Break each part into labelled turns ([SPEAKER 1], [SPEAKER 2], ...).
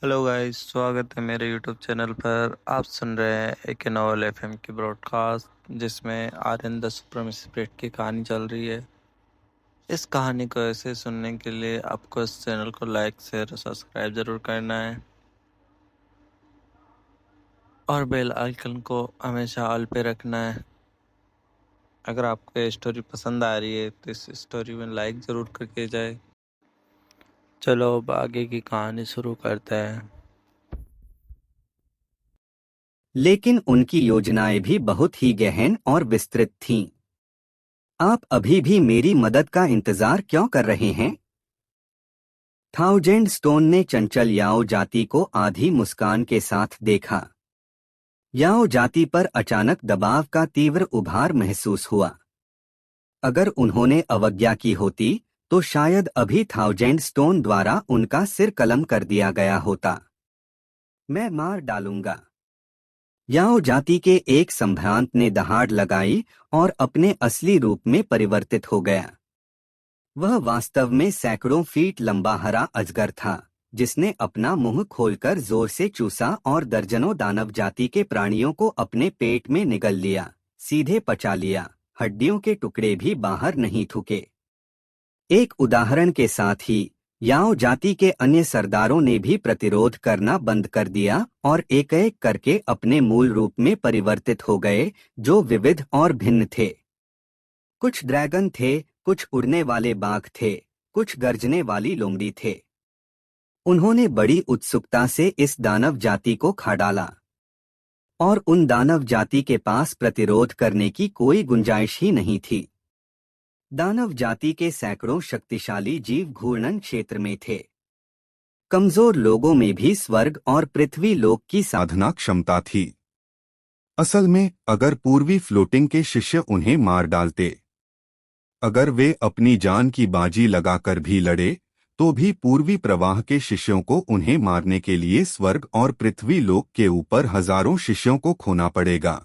[SPEAKER 1] Hello guys, स्वागत है मेरे यूट्यूब चैनल पर। आप सुन रहे हैं एक नॉवल एफएम की ब्रॉडकास्ट, जिसमें आर्यन द सुप्रीम स्पिरिट की कहानी चल रही है। इस कहानी को ऐसे सुनने के लिए आपको इस चैनल को लाइक शेयर और सब्सक्राइब जरूर करना है, और बेल आइकन को हमेशा ऑल पे रखना है। अगर आपको ये स्टोरी पसंद आ रही है तो इस स्टोरी में लाइक ज़रूर करके जाए। चलो अब आगे की कहानी शुरू करते हैं।
[SPEAKER 2] लेकिन उनकी योजनाएं भी बहुत ही गहन और विस्तृत थीं। आप अभी भी मेरी मदद का इंतजार क्यों कर रहे हैं? थाउजेंड स्टोन ने चंचल याओ जाति को आधी मुस्कान के साथ देखा। याओ जाति पर अचानक दबाव का तीव्र उभार महसूस हुआ। अगर उन्होंने अवज्ञा की होती तो शायद अभी थाउजेंड स्टोन द्वारा उनका सिर कलम कर दिया गया होता। मैं मार डालूंगा। याओ जाति के एक संभ्रांत ने दहाड़ लगाई और अपने असली रूप में परिवर्तित हो गया। वह वास्तव में सैकड़ों फीट लंबा हरा अजगर था, जिसने अपना मुंह खोलकर जोर से चूसा और दर्जनों दानव जाति के प्राणियों को अपने पेट में निगल लिया, सीधे पचा लिया। हड्डियों के टुकड़े भी बाहर नहीं थूके। एक उदाहरण के साथ ही याओ जाति के अन्य सरदारों ने भी प्रतिरोध करना बंद कर दिया और एक एक करके अपने मूल रूप में परिवर्तित हो गए, जो विविध और भिन्न थे। कुछ ड्रैगन थे, कुछ उड़ने वाले बाघ थे, कुछ गर्जने वाली लोमड़ी थे। उन्होंने बड़ी उत्सुकता से इस दानव जाति को खा डाला, और उन दानव जाति के पास प्रतिरोध करने की कोई गुंजाइश ही नहीं थी। दानव जाति के सैकड़ों शक्तिशाली जीव घूर्णन क्षेत्र में थे। कमजोर लोगों में भी स्वर्ग और पृथ्वी लोक की साधना क्षमता थी। असल में अगर पूर्वी फ्लोटिंग के शिष्य उन्हें मार डालते, अगर वे अपनी जान की बाजी लगाकर भी लड़े, तो भी पूर्वी प्रवाह के शिष्यों को उन्हें मारने के लिए स्वर्ग और पृथ्वी लोक के ऊपर हजारों शिष्यों को खोना पड़ेगा।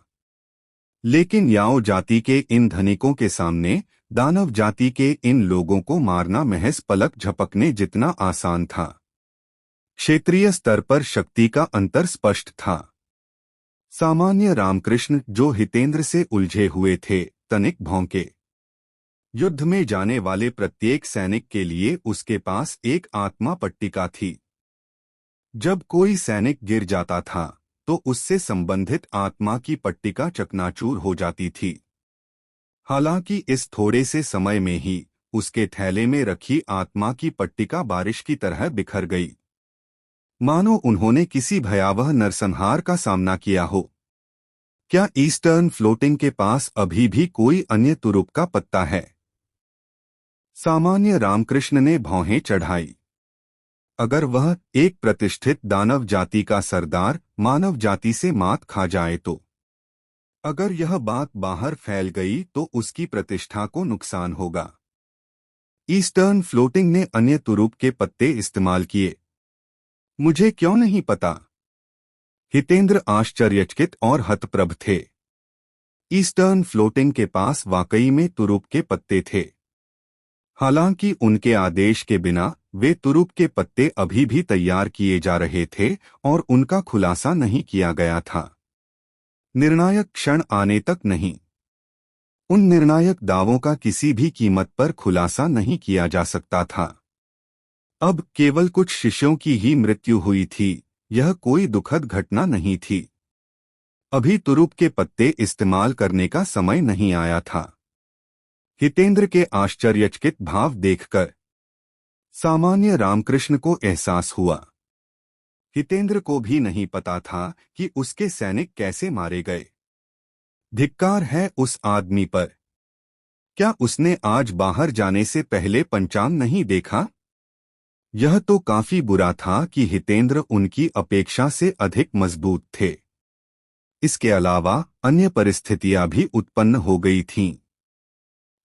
[SPEAKER 2] लेकिन याओ जाति के इन धनिकों के सामने दानव जाति के इन लोगों को मारना महज पलक झपकने जितना आसान था। क्षेत्रीय स्तर पर शक्ति का अंतर स्पष्ट था। सामान्य रामकृष्ण, जो हितेंद्र से उलझे हुए थे, तनिक भौंके। युद्ध में जाने वाले प्रत्येक सैनिक के लिए उसके पास एक आत्मा पट्टिका थी। जब कोई सैनिक गिर जाता था तो उससे संबंधित आत्मा की पट्टिका चकनाचूर हो जाती थी। हालांकि इस थोड़े से समय में ही उसके थैले में रखी आत्मा की पट्टिका बारिश की तरह बिखर गई, मानो उन्होंने किसी भयावह नरसंहार का सामना किया हो। क्या ईस्टर्न फ्लोटिंग के पास अभी भी कोई अन्य तुरुप का पत्ता है? सामान्य रामकृष्ण ने भौहें चढ़ाई। अगर वह एक प्रतिष्ठित दानव जाति का सरदार मानव जाति से मात खा जाए तो, अगर यह बात बाहर फैल गई तो उसकी प्रतिष्ठा को नुकसान होगा। ईस्टर्न फ्लोटिंग ने अन्य तुरुप के पत्ते इस्तेमाल किए। मुझे क्यों नहीं पता? हितेंद्र आश्चर्यचकित और हतप्रभ थे। ईस्टर्न फ्लोटिंग के पास वाकई में तुरुप के पत्ते थे। हालांकि उनके आदेश के बिना वे तुरुप के पत्ते अभी भी तैयार किए जा रहे थे और उनका खुलासा नहीं किया गया था। निर्णायक क्षण आने तक नहीं। उन निर्णायक दावों का किसी भी कीमत पर खुलासा नहीं किया जा सकता था। अब केवल कुछ शिष्यों की ही मृत्यु हुई थी। यह कोई दुखद घटना नहीं थी। अभी तुरुप के पत्ते इस्तेमाल करने का समय नहीं आया था। हितेंद्र के आश्चर्यचकित भाव देखकर सामान्य रामकृष्ण को एहसास हुआ। हितेंद्र को भी नहीं पता था कि उसके सैनिक कैसे मारे गए। धिक्कार है उस आदमी पर। क्या उसने आज बाहर जाने से पहले पंचांग नहीं देखा? यह तो काफी बुरा था कि हितेंद्र उनकी अपेक्षा से अधिक मजबूत थे। इसके अलावा अन्य परिस्थितियां भी उत्पन्न हो गई थीं।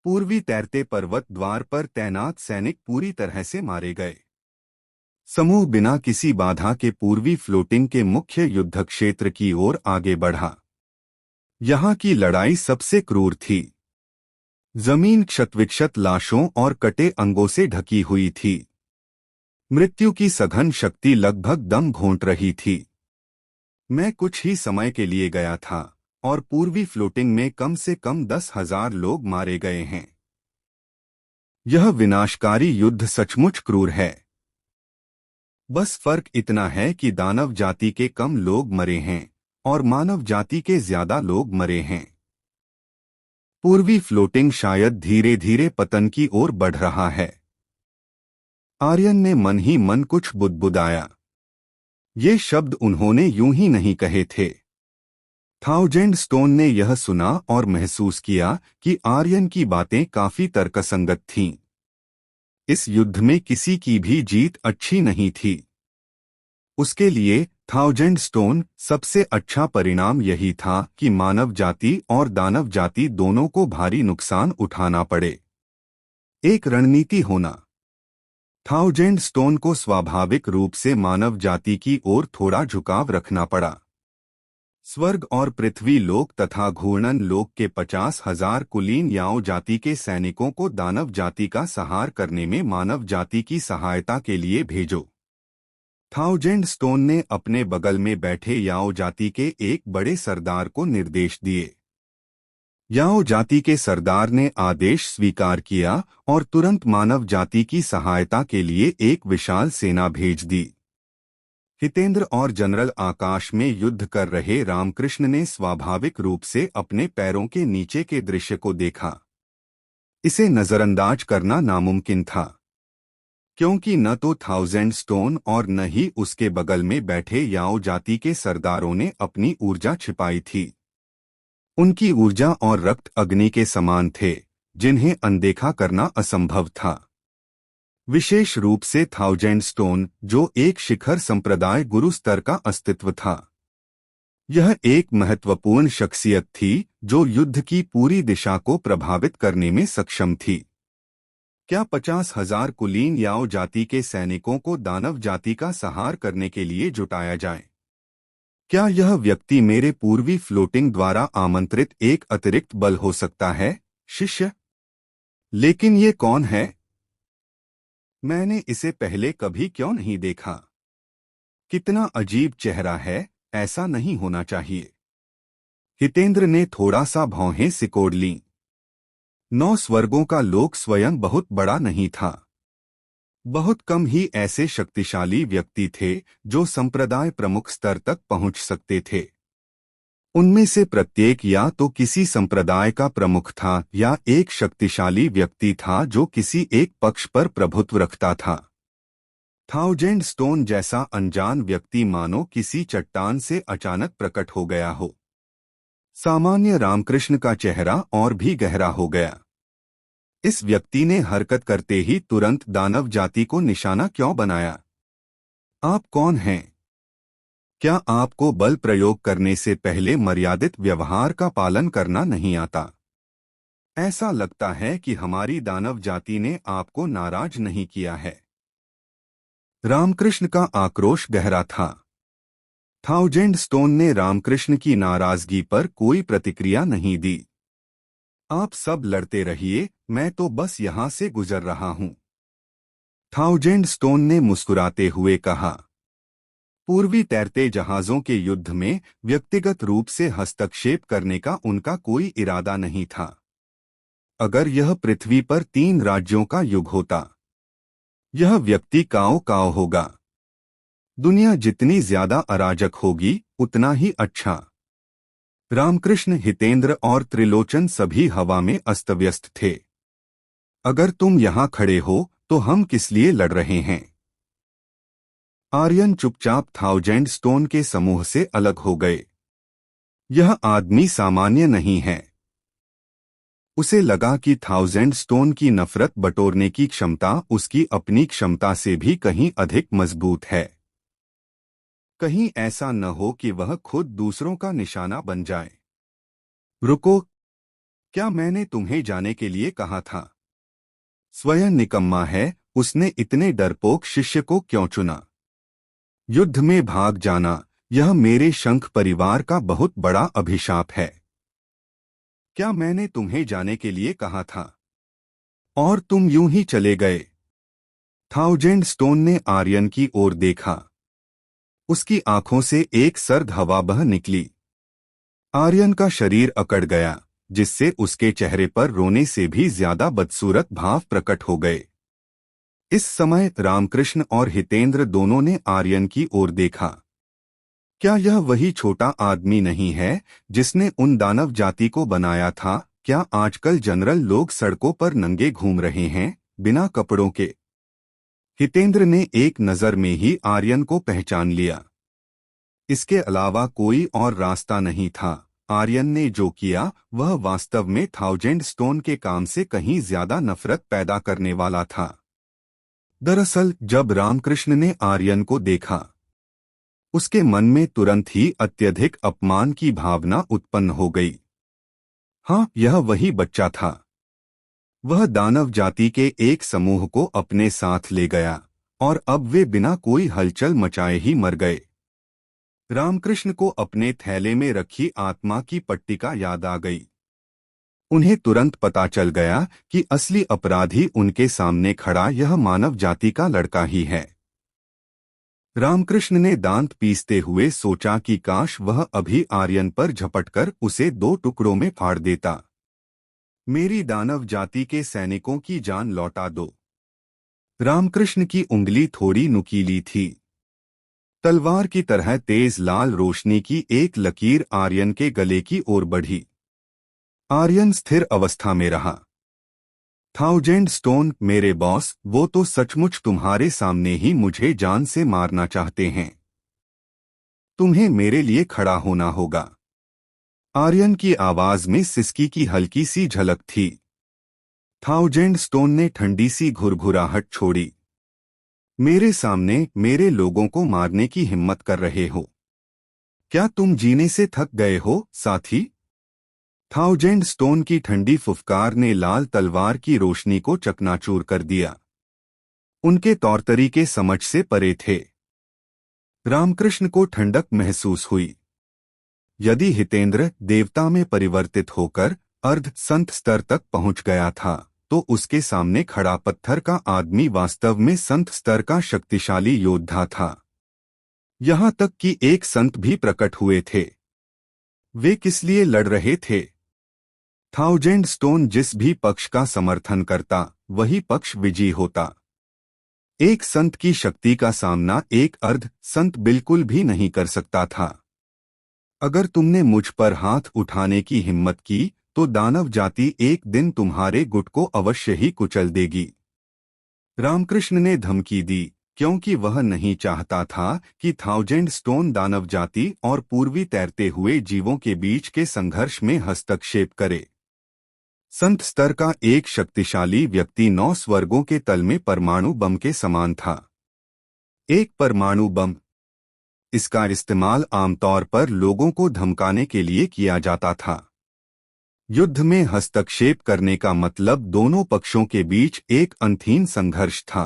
[SPEAKER 2] पूर्वी तैरते पर्वत द्वार पर तैनात सैनिक पूरी तरह से मारे गए। समूह बिना किसी बाधा के पूर्वी फ्लोटिंग के मुख्य युद्ध क्षेत्र की ओर आगे बढ़ा। यहाँ की लड़ाई सबसे क्रूर थी। जमीन क्षतविक्षत लाशों और कटे अंगों से ढकी हुई थी।
[SPEAKER 3] मृत्यु की सघन शक्ति लगभग दम घोंट रही थी। मैं कुछ ही समय के लिए गया था और पूर्वी फ्लोटिंग में कम से कम 10,000 लोग मारे गए हैं। यह विनाशकारी युद्ध सचमुच क्रूर है। बस फर्क इतना है कि दानव जाति के कम लोग मरे हैं और मानव जाति के ज्यादा लोग मरे हैं। पूर्वी फ्लोटिंग शायद धीरे धीरे पतन की ओर बढ़ रहा है। आर्यन ने मन ही मन कुछ बुदबुदाया। ये शब्द उन्होंने यूं ही नहीं कहे थे। थाउजेंड स्टोन ने यह सुना और महसूस किया कि आर्यन की बातें काफी तर्कसंगत थीं। इस युद्ध में किसी की भी जीत अच्छी नहीं थी। उसके लिए थाउजेंड स्टोन सबसे अच्छा परिणाम यही था कि मानव जाति और दानव जाति दोनों को भारी नुकसान उठाना पड़े। एक रणनीति होना। थाउजेंड स्टोन को स्वाभाविक रूप से मानव जाति की ओर थोड़ा झुकाव रखना पड़ा। स्वर्ग और पृथ्वी लोक तथा घूर्णन लोक के 50,000 कुलीन याओ जाति के सैनिकों को दानव जाति का संहार करने में मानव जाति की सहायता के लिए भेजो। थाउजेंड स्टोन ने अपने बगल में बैठे याओ जाति के एक बड़े सरदार को निर्देश दिए। याओ जाति के सरदार ने आदेश स्वीकार किया और तुरंत मानव जाति की सहायता के लिए एक विशाल सेना भेज दी। हितेंद्र और जनरल आकाश में युद्ध कर रहे रामकृष्ण ने स्वाभाविक रूप से अपने पैरों के नीचे के दृश्य को देखा। इसे नजरअंदाज करना नामुमकिन था, क्योंकि न तो थाउजेंड स्टोन और न ही उसके बगल में बैठे याओ जाति के सरदारों ने अपनी ऊर्जा छिपाई थी। उनकी ऊर्जा और रक्त अग्नि के समान थे, जिन्हें अनदेखा करना असंभव था। विशेष रूप से थाउजेंड स्टोन, जो एक शिखर संप्रदाय गुरु स्तर का अस्तित्व था। यह एक महत्वपूर्ण शख्सियत थी जो युद्ध की पूरी दिशा को प्रभावित करने में सक्षम थी। क्या 50,000 कुलीन याओ जाति के सैनिकों को दानव जाति का संहार करने के लिए जुटाया जाए? क्या यह व्यक्ति मेरे पूर्वी फ्लोटिंग द्वारा आमंत्रित एक अतिरिक्त बल हो सकता है, शिष्य? लेकिन ये कौन है? मैंने इसे पहले कभी क्यों नहीं देखा? कितना अजीब चेहरा है, ऐसा नहीं होना चाहिए। हितेंद्र ने थोड़ा सा भौहें सिकोड़ लीं। 9 स्वर्गों का लोक स्वयं बहुत बड़ा नहीं था। बहुत कम ही ऐसे शक्तिशाली व्यक्ति थे जो संप्रदाय प्रमुख स्तर तक पहुंच सकते थे। उनमें से प्रत्येक या तो किसी संप्रदाय का प्रमुख था या एक शक्तिशाली व्यक्ति था जो किसी एक पक्ष पर प्रभुत्व रखता था। थाउजेंड स्टोन जैसा अनजान व्यक्ति मानो किसी चट्टान से अचानक प्रकट हो गया हो। सामान्य रामकृष्ण का चेहरा और भी गहरा हो गया। इस व्यक्ति ने हरकत करते ही तुरंत दानव जाति को निशाना क्यों बनाया? आप कौन हैं? क्या आपको बल प्रयोग करने से पहले मर्यादित व्यवहार का पालन करना नहीं आता? ऐसा लगता है कि हमारी दानव जाति ने आपको नाराज नहीं किया है। रामकृष्ण का आक्रोश गहरा था। थाउजेंड स्टोन ने रामकृष्ण की नाराजगी पर कोई प्रतिक्रिया नहीं दी। आप सब लड़ते रहिए, मैं तो बस यहां से गुजर रहा हूं। थाउजेंड स्टोन ने मुस्कुराते हुए कहा। पूर्वी तैरते जहाजों के युद्ध में व्यक्तिगत रूप से हस्तक्षेप करने का उनका कोई इरादा नहीं था। अगर यह पृथ्वी पर 3 राज्यों का युग होता, यह व्यक्ति काओ काओ होगा। दुनिया जितनी ज्यादा अराजक होगी, उतना ही अच्छा। रामकृष्ण, हितेंद्र और त्रिलोचन सभी हवा में अस्तव्यस्त थे। अगर तुम यहां खड़े हो तो हम किस लिए लड़ रहे हैं? आर्यन चुपचाप थाउजेंड स्टोन के समूह से अलग हो गए। यह आदमी सामान्य नहीं है। उसे लगा कि थाउजेंड स्टोन की नफरत बटोरने की क्षमता उसकी अपनी क्षमता से भी कहीं अधिक मजबूत है। कहीं ऐसा न हो कि वह खुद दूसरों का निशाना बन जाए। रुको, क्या मैंने तुम्हें जाने के लिए कहा था? स्वयं निकम्मा है, उसने इतने डरपोक शिष्य को क्यों चुना? युद्ध में भाग जाना, यह मेरे शंख परिवार का बहुत बड़ा अभिशाप है। क्या मैंने तुम्हें जाने के लिए कहा था? और तुम यूं ही चले गए। थाउजेंड स्टोन ने आर्यन की ओर देखा। उसकी आंखों से एक सर्द हवा बह निकली। आर्यन का शरीर अकड़ गया, जिससे उसके चेहरे पर रोने से भी ज्यादा बदसूरत भाव प्रकट हो गए। इस समय रामकृष्ण और हितेंद्र दोनों ने आर्यन की ओर देखा। क्या यह वही छोटा आदमी नहीं है जिसने उन दानव जाति को बनाया था? क्या आजकल जनरल लोग सड़कों पर नंगे घूम रहे हैं, बिना कपड़ों के? हितेंद्र ने एक नजर में ही आर्यन को पहचान लिया। इसके अलावा कोई और रास्ता नहीं था। आर्यन ने जो किया वह वास्तव में थाउजेंड स्टोन के काम से कहीं ज्यादा नफरत पैदा करने वाला था। दरअसल जब रामकृष्ण ने आर्यन को देखा, उसके मन में तुरंत ही अत्यधिक अपमान की भावना उत्पन्न हो गई। हाँ, यह वही बच्चा था। वह दानव जाति के एक समूह को अपने साथ ले गया और अब वे बिना कोई हलचल मचाए ही मर गए। रामकृष्ण को अपने थैले में रखी आत्मा की पट्टिका याद आ गई। उन्हें तुरंत पता चल गया कि असली अपराधी उनके सामने खड़ा यह मानव जाति का लड़का ही है। रामकृष्ण ने दांत पीसते हुए सोचा कि काश वह अभी आर्यन पर झपटकर उसे दो टुकड़ों में फाड़ देता। मेरी दानव जाति के सैनिकों की जान लौटा दो। रामकृष्ण की उंगली थोड़ी नुकीली थी। तलवार की तरह तेज लाल रोशनी की एक लकीर आर्यन के गले की ओर बढ़ी। आर्यन स्थिर अवस्था में रहा। थाउजेंड स्टोन, मेरे बॉस, वो तो सचमुच तुम्हारे सामने ही मुझे जान से मारना चाहते हैं। तुम्हें मेरे लिए खड़ा होना होगा। आर्यन की आवाज में सिसकी की हल्की सी झलक थी। थाउजेंड स्टोन ने ठंडी सी घुरघुराहट छोड़ी। मेरे सामने मेरे लोगों को मारने की हिम्मत कर रहे हो? क्या तुम जीने से थक गए हो, साथी? थाउजेंड स्टोन की ठंडी फुफकार ने लाल तलवार की रोशनी को चकनाचूर कर दिया। उनके तौर तरीके समझ से परे थे। रामकृष्ण को ठंडक महसूस हुई। यदि हितेंद्र देवता में परिवर्तित होकर अर्ध संत स्तर तक पहुंच गया था, तो उसके सामने खड़ा पत्थर का आदमी वास्तव में संत स्तर का शक्तिशाली योद्धा था। यहां तक कि एक संत भी प्रकट हुए थे। वे किस लिए लड़ रहे थे? थाउजेंड स्टोन जिस भी पक्ष का समर्थन करता, वही पक्ष विजयी होता। एक संत की शक्ति का सामना एक अर्ध संत बिल्कुल भी नहीं कर सकता था। अगर तुमने मुझ पर हाथ उठाने की हिम्मत की, तो दानव जाति एक दिन तुम्हारे गुट को अवश्य ही कुचल देगी। रामकृष्ण ने धमकी दी, क्योंकि वह नहीं चाहता था कि थाउजेंड स्टोन दानव जाति और पूर्वी तैरते हुए जीवों के बीच के संघर्ष में हस्तक्षेप करे। संत स्तर का एक शक्तिशाली व्यक्ति 9 स्वर्गों के तल में परमाणु बम के समान था। एक परमाणु बम, इसका इस्तेमाल आमतौर पर लोगों को धमकाने के लिए किया जाता था। युद्ध में हस्तक्षेप करने का मतलब दोनों पक्षों के बीच एक अनथीन संघर्ष था।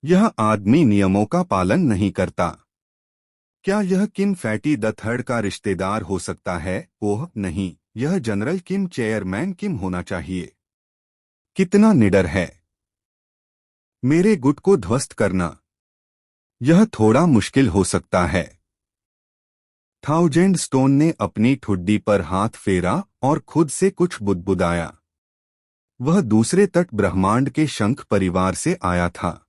[SPEAKER 3] यह आदमी नियमों का पालन नहीं करता। क्या यह किम फैटी द थर्ड का रिश्तेदार हो सकता है? ओह नहीं, यह जनरल किम चेयरमैन किम होना चाहिए। कितना निडर है। मेरे गुट को ध्वस्त करना, यह थोड़ा मुश्किल हो सकता है। थाउजेंड स्टोन ने अपनी ठुड्डी पर हाथ फेरा और खुद से कुछ बुदबुदाया। वह दूसरे तट ब्रह्मांड के शंख परिवार से आया था।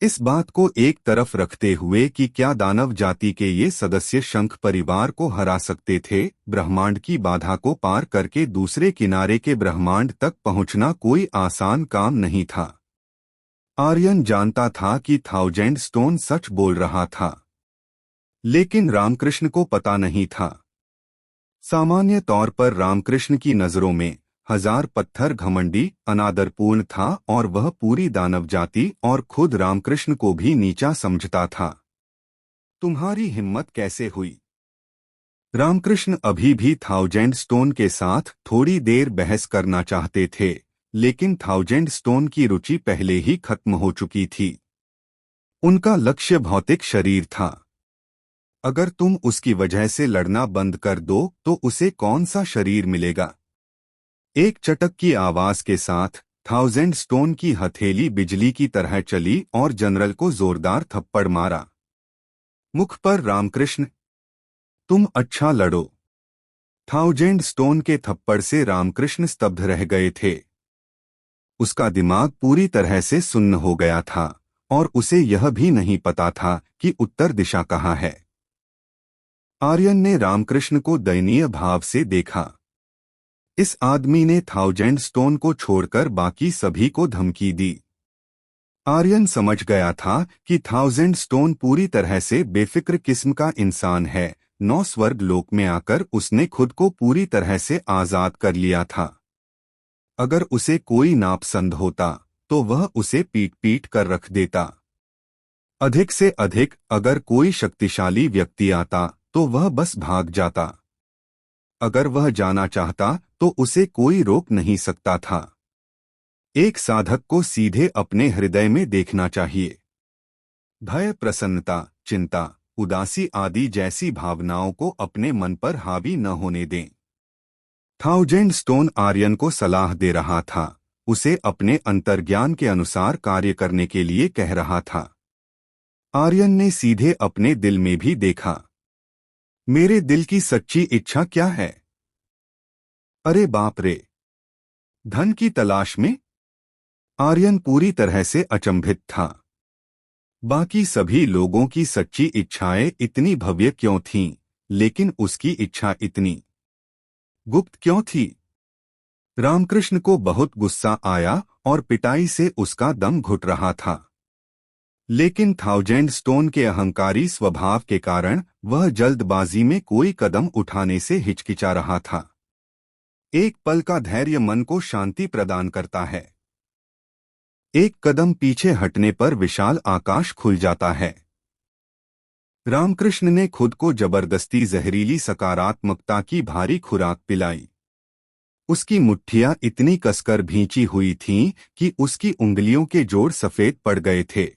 [SPEAKER 3] इस बात को एक तरफ रखते हुए कि क्या दानव जाति के ये सदस्य शंख परिवार को हरा सकते थे, ब्रह्मांड की बाधा को पार करके दूसरे किनारे के ब्रह्मांड तक पहुंचना कोई आसान काम नहीं था। आर्यन जानता था कि थाउजेंड स्टोन सच बोल रहा था, लेकिन रामकृष्ण को पता नहीं था। सामान्य तौर पर रामकृष्ण की नजरों में 1000 पत्थर घमंडी, अनादरपूर्ण था और वह पूरी दानव जाति और खुद रामकृष्ण को भी नीचा समझता था। तुम्हारी हिम्मत कैसे हुई? रामकृष्ण अभी भी थाउजेंड स्टोन के साथ थोड़ी देर बहस करना चाहते थे, लेकिन थाउजेंड स्टोन की रुचि पहले ही खत्म हो चुकी थी। उनका लक्ष्य भौतिक शरीर था। अगर तुम उसकी वजह से लड़ना बंद कर दो तो उसे कौन सा शरीर मिलेगा? एक चटक की आवाज के साथ 1000 स्टोन की हथेली बिजली की तरह चली और जनरल को जोरदार थप्पड़ मारा। मुख पर रामकृष्ण, तुम अच्छा लड़ो। 1000 स्टोन के थप्पड़ से रामकृष्ण स्तब्ध रह गए थे। उसका दिमाग पूरी तरह से सुन्न हो गया था और उसे यह भी नहीं पता था कि उत्तर दिशा कहाँ है। आर्यन ने रामकृष्ण को दयनीय भाव से देखा। इस आदमी ने 1000 स्टोन को छोड़कर बाकी सभी को धमकी दी। आर्यन समझ गया था कि 1000 स्टोन पूरी तरह से बेफिक्र किस्म का इंसान है। 9 स्वर्ग लोक में आकर उसने खुद को पूरी तरह से आजाद कर लिया था। अगर उसे कोई नापसंद होता तो वह उसे पीट पीट कर रख देता। अधिक से अधिक अगर कोई शक्तिशाली व्यक्ति आता तो वह बस भाग जाता। अगर वह जाना चाहता तो उसे कोई रोक नहीं सकता था। एक साधक को सीधे अपने हृदय में देखना चाहिए। भय, प्रसन्नता, चिंता, उदासी आदि जैसी भावनाओं को अपने मन पर हावी न होने दें। 1000 स्टोन आर्यन को सलाह दे रहा था, उसे अपने अंतर्ज्ञान के अनुसार कार्य करने के लिए कह रहा था। आर्यन ने सीधे अपने दिल में भी देखा। मेरे दिल की सच्ची इच्छा क्या है? अरे बाप रे! धन की तलाश में? आर्यन पूरी तरह से अचंभित था। बाकी सभी लोगों की सच्ची इच्छाएं इतनी भव्य क्यों थीं, लेकिन उसकी इच्छा इतनी गुप्त क्यों थी? रामकृष्ण को बहुत गुस्सा आया और पिटाई से उसका दम घुट रहा था। लेकिन 1000 स्टोन के अहंकारी स्वभाव के कारण वह जल्दबाजी में कोई कदम उठाने से हिचकिचा रहा था। एक पल का धैर्य मन को शांति प्रदान करता है। एक कदम पीछे हटने पर विशाल आकाश खुल जाता है। रामकृष्ण ने खुद को जबरदस्ती जहरीली सकारात्मकता की भारी खुराक पिलाई। उसकी मुट्ठियां इतनी कसकर भींची हुई थीं कि उसकी उंगलियों के जोड़ सफेद पड़ गए थे।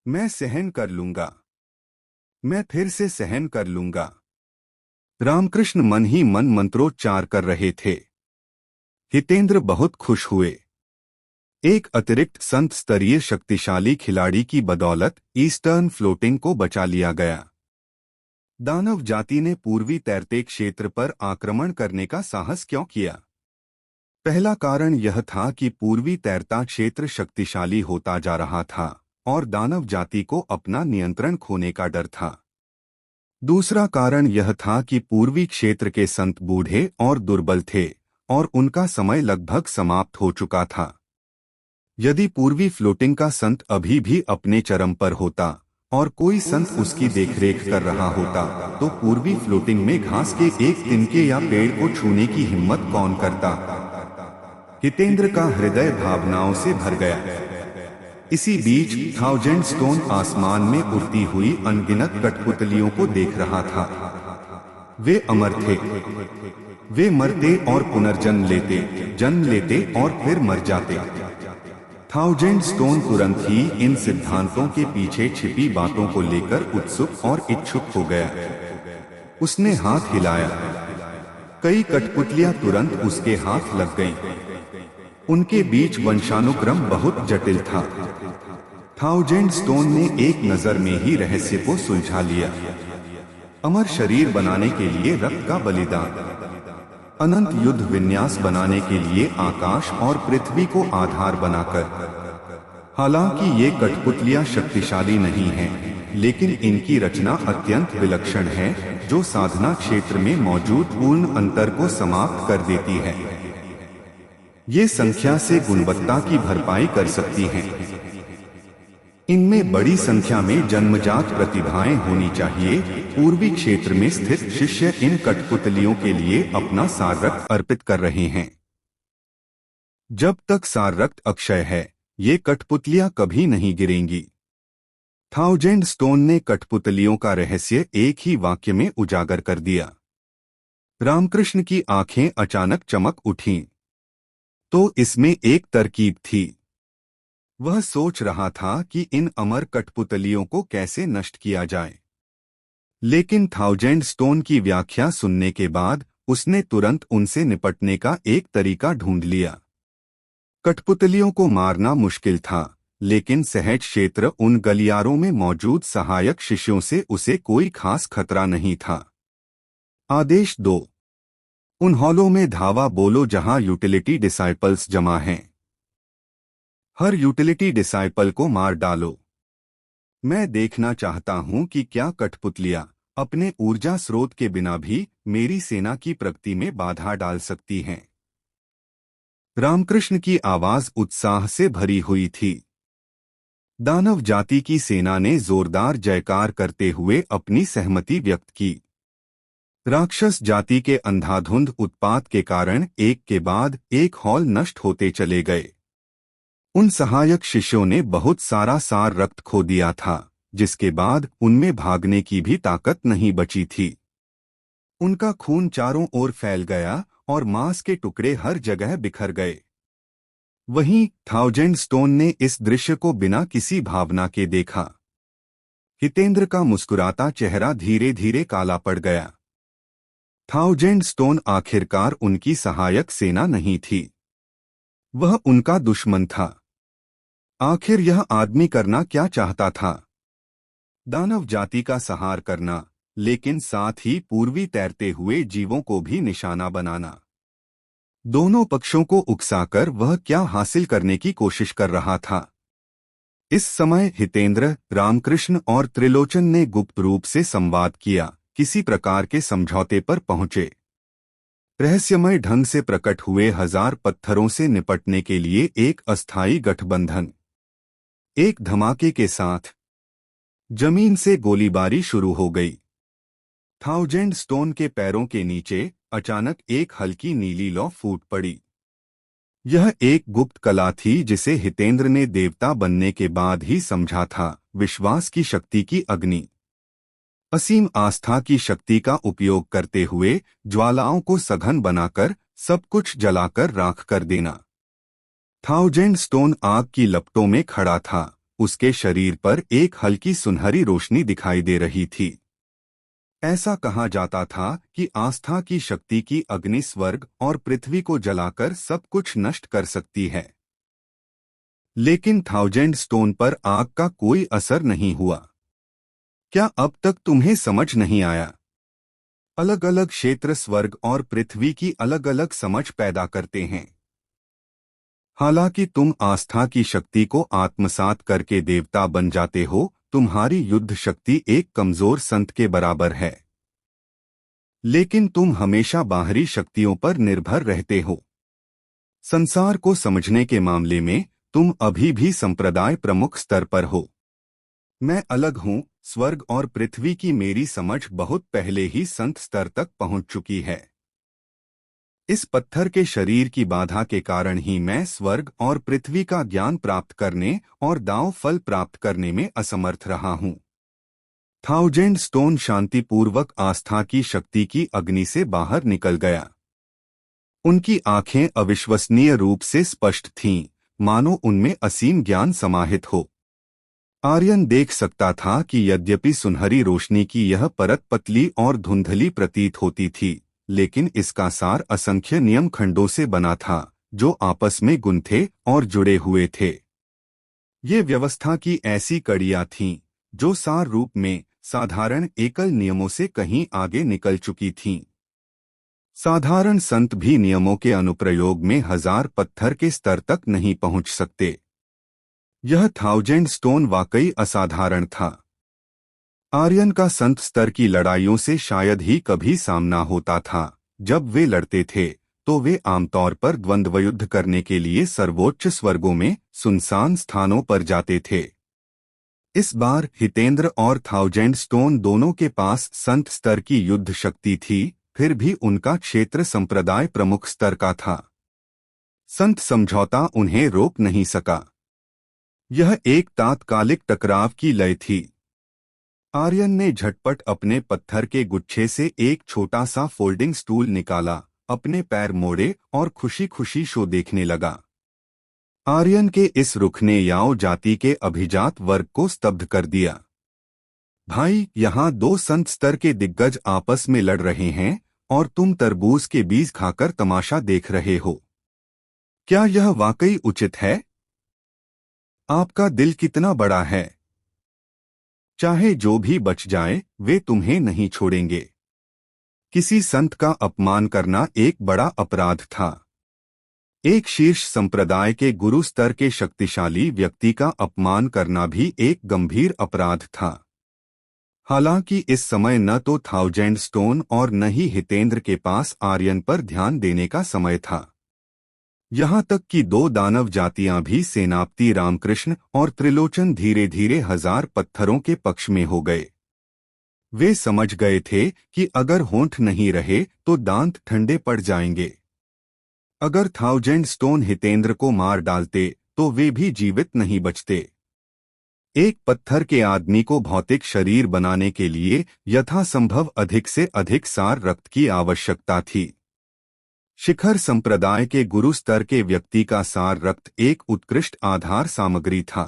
[SPEAKER 3] मैं सहन कर लूंगा, मैं फिर से सहन कर लूंगा। रामकृष्ण मन ही मन मंत्रोच्चार कर रहे थे। हितेंद्र बहुत खुश हुए। एक अतिरिक्त संत स्तरीय शक्तिशाली खिलाड़ी की बदौलत ईस्टर्न फ्लोटिंग को बचा लिया गया। दानव जाति ने पूर्वी तैरते क्षेत्र पर आक्रमण करने का साहस क्यों किया? पहला कारण यह था कि पूर्वी तैरता क्षेत्र शक्तिशाली होता जा रहा था और दानव जाति को अपना नियंत्रण खोने का डर था। दूसरा कारण यह था कि पूर्वी क्षेत्र के संत बूढ़े और दुर्बल थे और उनका समय लगभग समाप्त हो चुका था। यदि पूर्वी फ्लोटिंग का संत अभी भी अपने चरम पर होता और कोई संत उसकी देखरेख कर रहा होता तो पूर्वी फ्लोटिंग में घास के एक तिनके या पेड़ को छूने की हिम्मत कौन करता? हितेंद्र का हृदय भावनाओं से भर गया। इसी बीच 1000 स्टोन आसमान में उड़ती हुई अनगिनत कठपुतलियों को देख रहा था। वे अमर थे। वे मरते और पुनर्जन्म लेते, जन्म लेते और फिर मर जाते। 1000 स्टोन तुरंत ही इन सिद्धांतों के पीछे छिपी बातों को लेकर उत्सुक और इच्छुक हो गया। उसने हाथ हिलाया। कई कठपुतलियां तुरंत उसके हाथ लग गईं। उनके बीच वंशानुक्रम बहुत जटिल था। 1000 स्टोन ने एक नजर में ही रहस्य को सुलझा लिया। अमर शरीर बनाने के लिए रक्त का बलिदान, अनंत युद्ध विन्यास बनाने के लिए आकाश और पृथ्वी को आधार बनाकर। हालांकि ये कठपुतलियां शक्तिशाली नहीं हैं, लेकिन इनकी रचना अत्यंत विलक्षण है जो साधना क्षेत्र में मौजूद पूर्ण अंतर को समाप्त कर देती है। ये संख्या से गुणवत्ता की भरपाई कर सकती हैं। इनमें बड़ी संख्या में जन्मजात प्रतिभाएं होनी चाहिए। पूर्वी क्षेत्र में स्थित शिष्य इन कठपुतलियों के लिए अपना सार रक्त अर्पित कर रहे हैं। जब तक सार रक्त अक्षय है, ये कठपुतलियां कभी नहीं गिरेंगी। 1000 स्टोन ने कठपुतलियों का रहस्य एक ही वाक्य में उजागर कर दिया। रामकृष्ण की आंखें अचानक चमक उठीं। तो इसमें एक तरकीब थी। वह सोच रहा था कि इन अमर कठपुतलियों को कैसे नष्ट किया जाए। लेकिन 1000 स्टोन की व्याख्या सुनने के बाद उसने तुरंत उनसे निपटने का एक तरीका ढूंढ लिया। कठपुतलियों को मारना मुश्किल था, लेकिन सहज क्षेत्र उन गलियारों में मौजूद सहायक शिष्यों से उसे कोई खास खतरा नहीं था। आदेश 2। उन हॉलों में धावा बोलो जहां यूटिलिटी डिसाइपल्स जमा हैं। हर यूटिलिटी डिसाइपल को मार डालो। मैं देखना चाहता हूं कि क्या कठपुतलियां अपने ऊर्जा स्रोत के बिना भी मेरी सेना की प्रगति में बाधा डाल सकती हैं। रामकृष्ण की आवाज उत्साह से भरी हुई थी। दानव जाति की सेना ने जोरदार जयकार करते हुए अपनी सहमति व्यक्त की। राक्षस जाति के अंधाधुंध उत्पात के कारण एक के बाद एक हॉल नष्ट होते चले गए। उन सहायक शिष्यों ने बहुत सारा सार रक्त खो दिया था, जिसके बाद उनमें भागने की भी ताकत नहीं बची थी। उनका खून चारों ओर फैल गया और मांस के टुकड़े हर जगह बिखर गए। वहीं थाउजेंड स्टोन ने इस दृश्य को बिना किसी भावना के देखा। हितेंद्र का मुस्कुराता चेहरा धीरे धीरे काला पड़ गया। थाउजेंड स्टोन आखिरकार उनकी सहायक सेना नहीं थी, वह उनका दुश्मन था। आखिर यह आदमी करना क्या चाहता था? दानव जाति का संहार करना, लेकिन साथ ही पूर्वी तैरते हुए जीवों को भी निशाना बनाना। दोनों पक्षों को उकसाकर वह क्या हासिल करने की कोशिश कर रहा था? इस समय हितेंद्र, रामकृष्ण और त्रिलोचन ने गुप्त रूप से संवाद किया, किसी प्रकार के समझौते पर पहुंचे। रहस्यमय ढंग से प्रकट हुए 1000 पत्थरों से निपटने के लिए एक अस्थायी गठबंधन। एक धमाके के साथ जमीन से गोलीबारी शुरू हो गई। थाउजेंड स्टोन के पैरों के नीचे अचानक एक हल्की नीली लौ फूट पड़ी। यह एक गुप्त कला थी जिसे हितेंद्र ने देवता बनने के बाद ही समझा था, विश्वास की शक्ति की अग्नि। असीम आस्था की शक्ति का उपयोग करते हुए ज्वालाओं को सघन बनाकर सब कुछ जलाकर राख कर देना। थाउजेंड स्टोन आग की लपटों में खड़ा था, उसके शरीर पर एक हल्की सुनहरी रोशनी दिखाई दे रही थी। ऐसा कहा जाता था कि आस्था की शक्ति की अग्नि स्वर्ग और पृथ्वी को जलाकर सब कुछ नष्ट कर सकती है। लेकिन थाउजेंड स्टोन पर आग का कोई असर नहीं हुआ। क्या अब तक तुम्हें समझ नहीं आया? अलग अलग क्षेत्र स्वर्ग और पृथ्वी की अलग अलग समझ पैदा करते हैं। हालांकि तुम आस्था की शक्ति को आत्मसात करके देवता बन जाते हो, तुम्हारी युद्ध शक्ति एक कमजोर संत के बराबर है। लेकिन तुम हमेशा बाहरी शक्तियों पर निर्भर रहते हो। संसार को समझने के मामले में तुम अभी भी संप्रदाय प्रमुख स्तर पर हो। मैं अलग हूँ, स्वर्ग और पृथ्वी की मेरी समझ बहुत पहले ही संत स्तर तक पहुंच चुकी है। इस पत्थर के शरीर की बाधा के कारण ही मैं स्वर्ग और पृथ्वी का ज्ञान प्राप्त करने और दांव फल प्राप्त करने में असमर्थ रहा हूँ। थाउजेंड स्टोन शांतिपूर्वक आस्था की शक्ति की अग्नि से बाहर निकल गया। उनकी आंखें अविश्वसनीय रूप से स्पष्ट थीं, मानो उनमें असीम ज्ञान समाहित हो। आर्यन देख सकता था कि यद्यपि सुनहरी रोशनी की यह परत पतली और धुंधली प्रतीत होती थी, लेकिन इसका सार असंख्य नियम खंडों से बना था, जो आपस में गुंथे और जुड़े हुए थे। ये व्यवस्था की ऐसी कड़ियां थीं, जो सार रूप में साधारण एकल नियमों से कहीं आगे निकल चुकी थीं। साधारण संत भी नियमों के अनुप्रयोग में 1000 पत्थर के स्तर तक नहीं पहुंच सकते। यह थाउजेंड स्टोन वाकई असाधारण था। आर्यन का संत स्तर की लड़ाइयों से शायद ही कभी सामना होता था। जब वे लड़ते थे तो वे आमतौर पर द्वंद्व युद्ध करने के लिए सर्वोच्च स्वर्गों में सुनसान स्थानों पर जाते थे। इस बार हितेंद्र और थाउजेंड स्टोन दोनों के पास संत स्तर की युद्ध शक्ति थी, फिर भी उनका क्षेत्र संप्रदाय प्रमुख स्तर का था। संत समझौता उन्हें रोक नहीं सका। यह एक तात्कालिक टकराव की लय थी। आर्यन ने झटपट अपने पत्थर के गुच्छे से एक छोटा सा फोल्डिंग स्टूल निकाला, अपने पैर मोड़े और खुशी खुशी शो देखने लगा। आर्यन के इस रुख ने याओ जाति के अभिजात वर्ग को स्तब्ध कर दिया। भाई, यहाँ 2 संत स्तर के दिग्गज आपस में लड़ रहे हैं और तुम तरबूज के बीज खाकर तमाशा देख रहे हो। क्या यह वाकई उचित है? आपका दिल कितना बड़ा है? चाहे जो भी बच जाए, वे तुम्हें नहीं छोड़ेंगे। किसी संत का अपमान करना एक बड़ा अपराध था। एक शीर्ष संप्रदाय के गुरु स्तर के शक्तिशाली व्यक्ति का अपमान करना भी एक गंभीर अपराध था। हालांकि इस समय न तो थाउजेंड स्टोन और न ही हितेंद्र के पास आर्यन पर ध्यान देने का समय था। यहाँ तक कि दो दानव जातियां भी सेनापति रामकृष्ण और त्रिलोचन धीरे धीरे हजार पत्थरों के पक्ष में हो गए। वे समझ गए थे कि अगर होंठ नहीं रहे तो दांत ठंडे पड़ जाएंगे। अगर थाउजेंड स्टोन हितेंद्र को मार डालते तो वे भी जीवित नहीं बचते। एक पत्थर के आदमी को भौतिक शरीर बनाने के लिए यथासंभव अधिक से अधिक सार रक्त की आवश्यकता थी। शिखर संप्रदाय के गुरु स्तर के व्यक्ति का सार रक्त एक उत्कृष्ट आधार सामग्री था।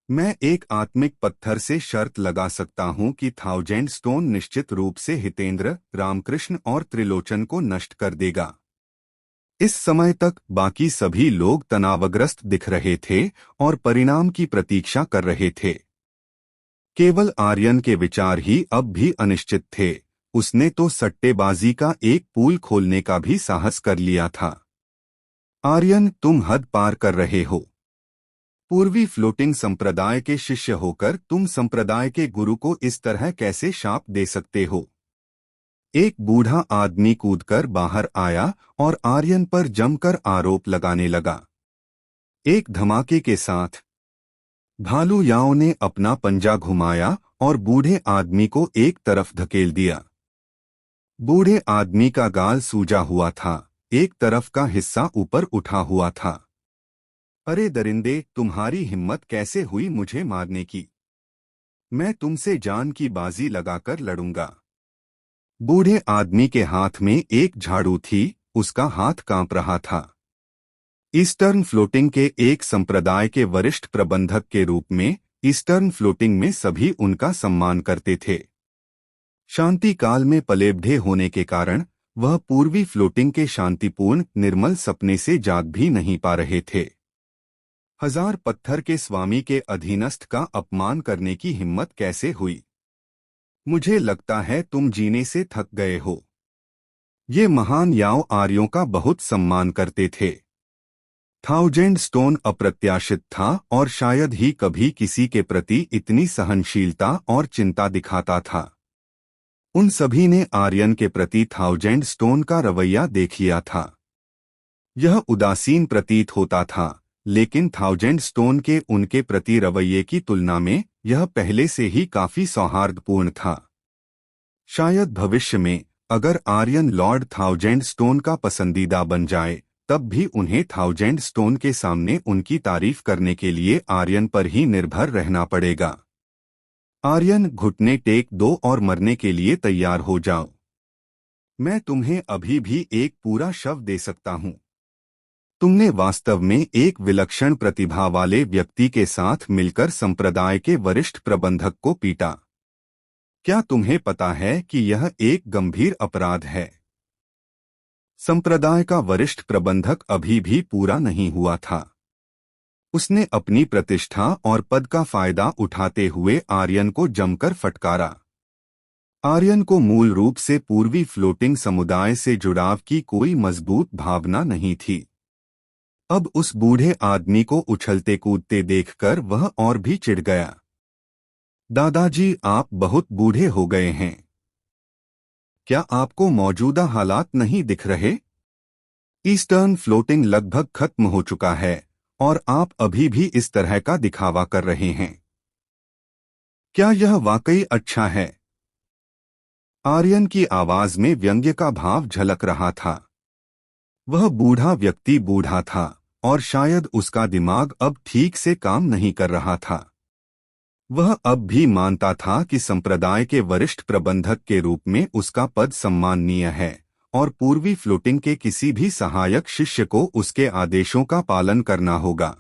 [SPEAKER 3] मैं एक आत्मिक पत्थर से शर्त लगा सकता हूं कि थाउजेंड स्टोन निश्चित रूप से हितेंद्र, रामकृष्ण और त्रिलोचन को नष्ट कर देगा। इस समय तक बाकी सभी लोग तनावग्रस्त दिख रहे थे और परिणाम की प्रतीक्षा कर रहे थे। केवल आर्यन के विचार ही अब भी अनिश्चित थे। उसने तो सट्टेबाजी का एक पूल खोलने का भी साहस कर लिया था। आर्यन, तुम हद पार कर रहे हो। पूर्वी फ्लोटिंग संप्रदाय के शिष्य होकर तुम संप्रदाय के गुरु को इस तरह कैसे शाप दे सकते हो? एक बूढ़ा आदमी कूदकर बाहर आया और आर्यन पर जमकर आरोप लगाने लगा। एक धमाके के साथ भालू याओ ने अपना पंजा घुमाया और बूढ़े आदमी को एक तरफ धकेल दिया। बूढ़े आदमी का गाल सूजा हुआ था, एक तरफ का हिस्सा ऊपर उठा हुआ था। अरे दरिंदे, तुम्हारी हिम्मत कैसे हुई मुझे मारने की? मैं तुमसे जान की बाजी लगाकर लड़ूंगा। बूढ़े आदमी के हाथ में एक झाड़ू थी, उसका हाथ कांप रहा था। ईस्टर्न फ्लोटिंग के एक संप्रदाय के वरिष्ठ प्रबंधक के रूप में ईस्टर्न फ्लोटिंग में सभी उनका सम्मान करते थे। शांति काल में पलेबढ़े होने के कारण वह पूर्वी फ्लोटिंग के शांतिपूर्ण निर्मल सपने से जाग भी नहीं पा रहे थे। हजार पत्थर के स्वामी के अधीनस्थ का अपमान करने की हिम्मत कैसे हुई? मुझे लगता है तुम जीने से थक गए हो। ये महान याओ आर्यों का बहुत सम्मान करते थे। थाउजेंड स्टोन अप्रत्याशित था और शायद ही कभी किसी के प्रति इतनी सहनशीलता और चिंता दिखाता था। उन सभी ने आर्यन के प्रति थाउजेंड स्टोन का रवैया देख लिया था। यह उदासीन प्रतीत होता था, लेकिन थाउजेंड स्टोन के उनके प्रति रवैये की तुलना में यह पहले से ही काफी सौहार्दपूर्ण था। शायद भविष्य में अगर आर्यन लॉर्ड थाउजेंड स्टोन का पसंदीदा बन जाए, तब भी उन्हें थाउजेंड स्टोन के सामने उनकी तारीफ करने के लिए आर्यन पर ही निर्भर रहना पड़ेगा। आर्यन, घुटने टेक दो और मरने के लिए तैयार हो जाओ। मैं तुम्हें अभी भी एक पूरा शव दे सकता हूं। तुमने वास्तव में एक विलक्षण प्रतिभा वाले व्यक्ति के साथ मिलकर संप्रदाय के वरिष्ठ प्रबंधक को पीटा। क्या तुम्हें पता है कि यह एक गंभीर अपराध है? संप्रदाय का वरिष्ठ प्रबंधक अभी भी पूरा नहीं हुआ था। उसने अपनी प्रतिष्ठा और पद का फायदा उठाते हुए आर्यन को जमकर फटकारा। आर्यन को मूल रूप से पूर्वी फ्लोटिंग समुदाय से जुड़ाव की कोई मजबूत भावना नहीं थी। अब उस बूढ़े आदमी को उछलते कूदते देखकर वह और भी चिढ़ गया। दादाजी, आप बहुत बूढ़े हो गए हैं। क्या आपको मौजूदा हालात नहीं दिख रहे? ईस्टर्न फ्लोटिंग लगभग खत्म हो चुका है और आप अभी भी इस तरह का दिखावा कर रहे हैं। क्या यह वाकई अच्छा है? आर्यन की आवाज में व्यंग्य का भाव झलक रहा था। वह बूढ़ा व्यक्ति बूढ़ा था और शायद उसका दिमाग अब ठीक से काम नहीं कर रहा था। वह अब भी मानता था कि संप्रदाय के वरिष्ठ प्रबंधक के रूप में उसका पद सम्माननीय है और पूर्वी फ्लोटिंग के किसी भी सहायक शिष्य को उसके आदेशों का पालन करना होगा।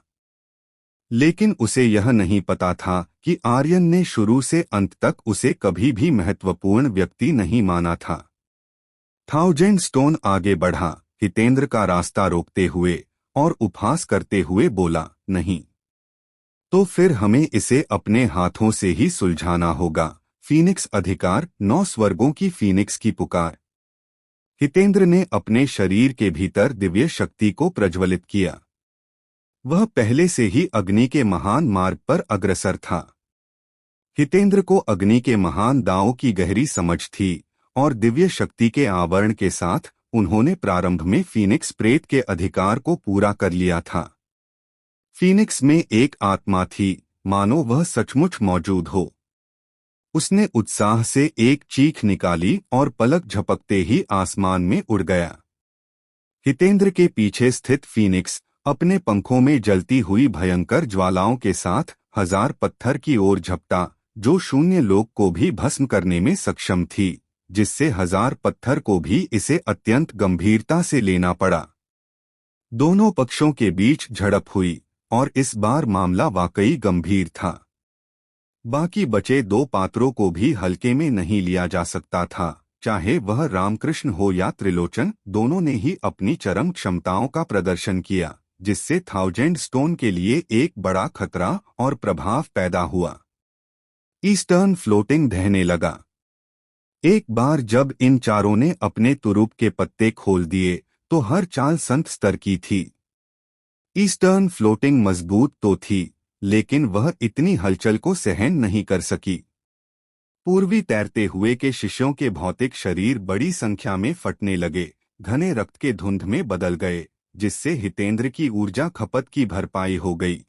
[SPEAKER 3] लेकिन उसे यह नहीं पता था कि आर्यन ने शुरू से अंत तक उसे कभी भी महत्वपूर्ण व्यक्ति नहीं माना था। थाउजेंड स्टोन आगे बढ़ा, हितेंद्र का रास्ता रोकते हुए, और उपहास करते हुए बोला, नहीं तो फिर हमें इसे अपने हाथों से ही सुलझाना होगा। फीनिक्स अधिकार, 9 स्वर्गों की फीनिक्स की पुकार। हितेंद्र ने अपने शरीर के भीतर दिव्य शक्ति को प्रज्वलित किया। वह पहले से ही अग्नि के महान मार्ग पर अग्रसर था। हितेंद्र को अग्नि के महान दांवों की गहरी समझ थी और दिव्य शक्ति के आवरण के साथ उन्होंने प्रारंभ में फीनिक्स प्रेत के अधिकार को पूरा कर लिया था। फीनिक्स में एक आत्मा थी, मानो वह सचमुच मौजूद हो। उसने उत्साह से एक चीख निकाली और पलक झपकते ही आसमान में उड़ गया। हितेंद्र के पीछे स्थित फीनिक्स अपने पंखों में जलती हुई भयंकर ज्वालाओं के साथ 1000 पत्थर की ओर झपटा, जो शून्य लोक को भी भस्म करने में सक्षम थी, जिससे 1000 पत्थर को भी इसे अत्यंत गंभीरता से लेना पड़ा। दोनों पक्षों के बीच झड़प हुई और इस बार मामला वाकई गंभीर था। बाकी बचे 2 पात्रों को भी हल्के में नहीं लिया जा सकता था, चाहे वह रामकृष्ण हो या त्रिलोचन। दोनों ने ही अपनी चरम क्षमताओं का प्रदर्शन किया, जिससे 1000 स्टोन के लिए एक बड़ा खतरा और प्रभाव पैदा हुआ। ईस्टर्न फ्लोटिंग ढहने लगा। एक बार जब इन चारों ने अपने तुरुप के पत्ते खोल दिए तो हर चाल संत स्तर की थी। ईस्टर्न फ्लोटिंग मजबूत तो थी, लेकिन वह इतनी हलचल को सहन नहीं कर सकी। पूर्वी तैरते हुए के शिष्यों के भौतिक शरीर बड़ी संख्या में फटने लगे, घने रक्त के धुंध में बदल गए, जिससे हितेंद्र की ऊर्जा खपत की भरपाई हो गई।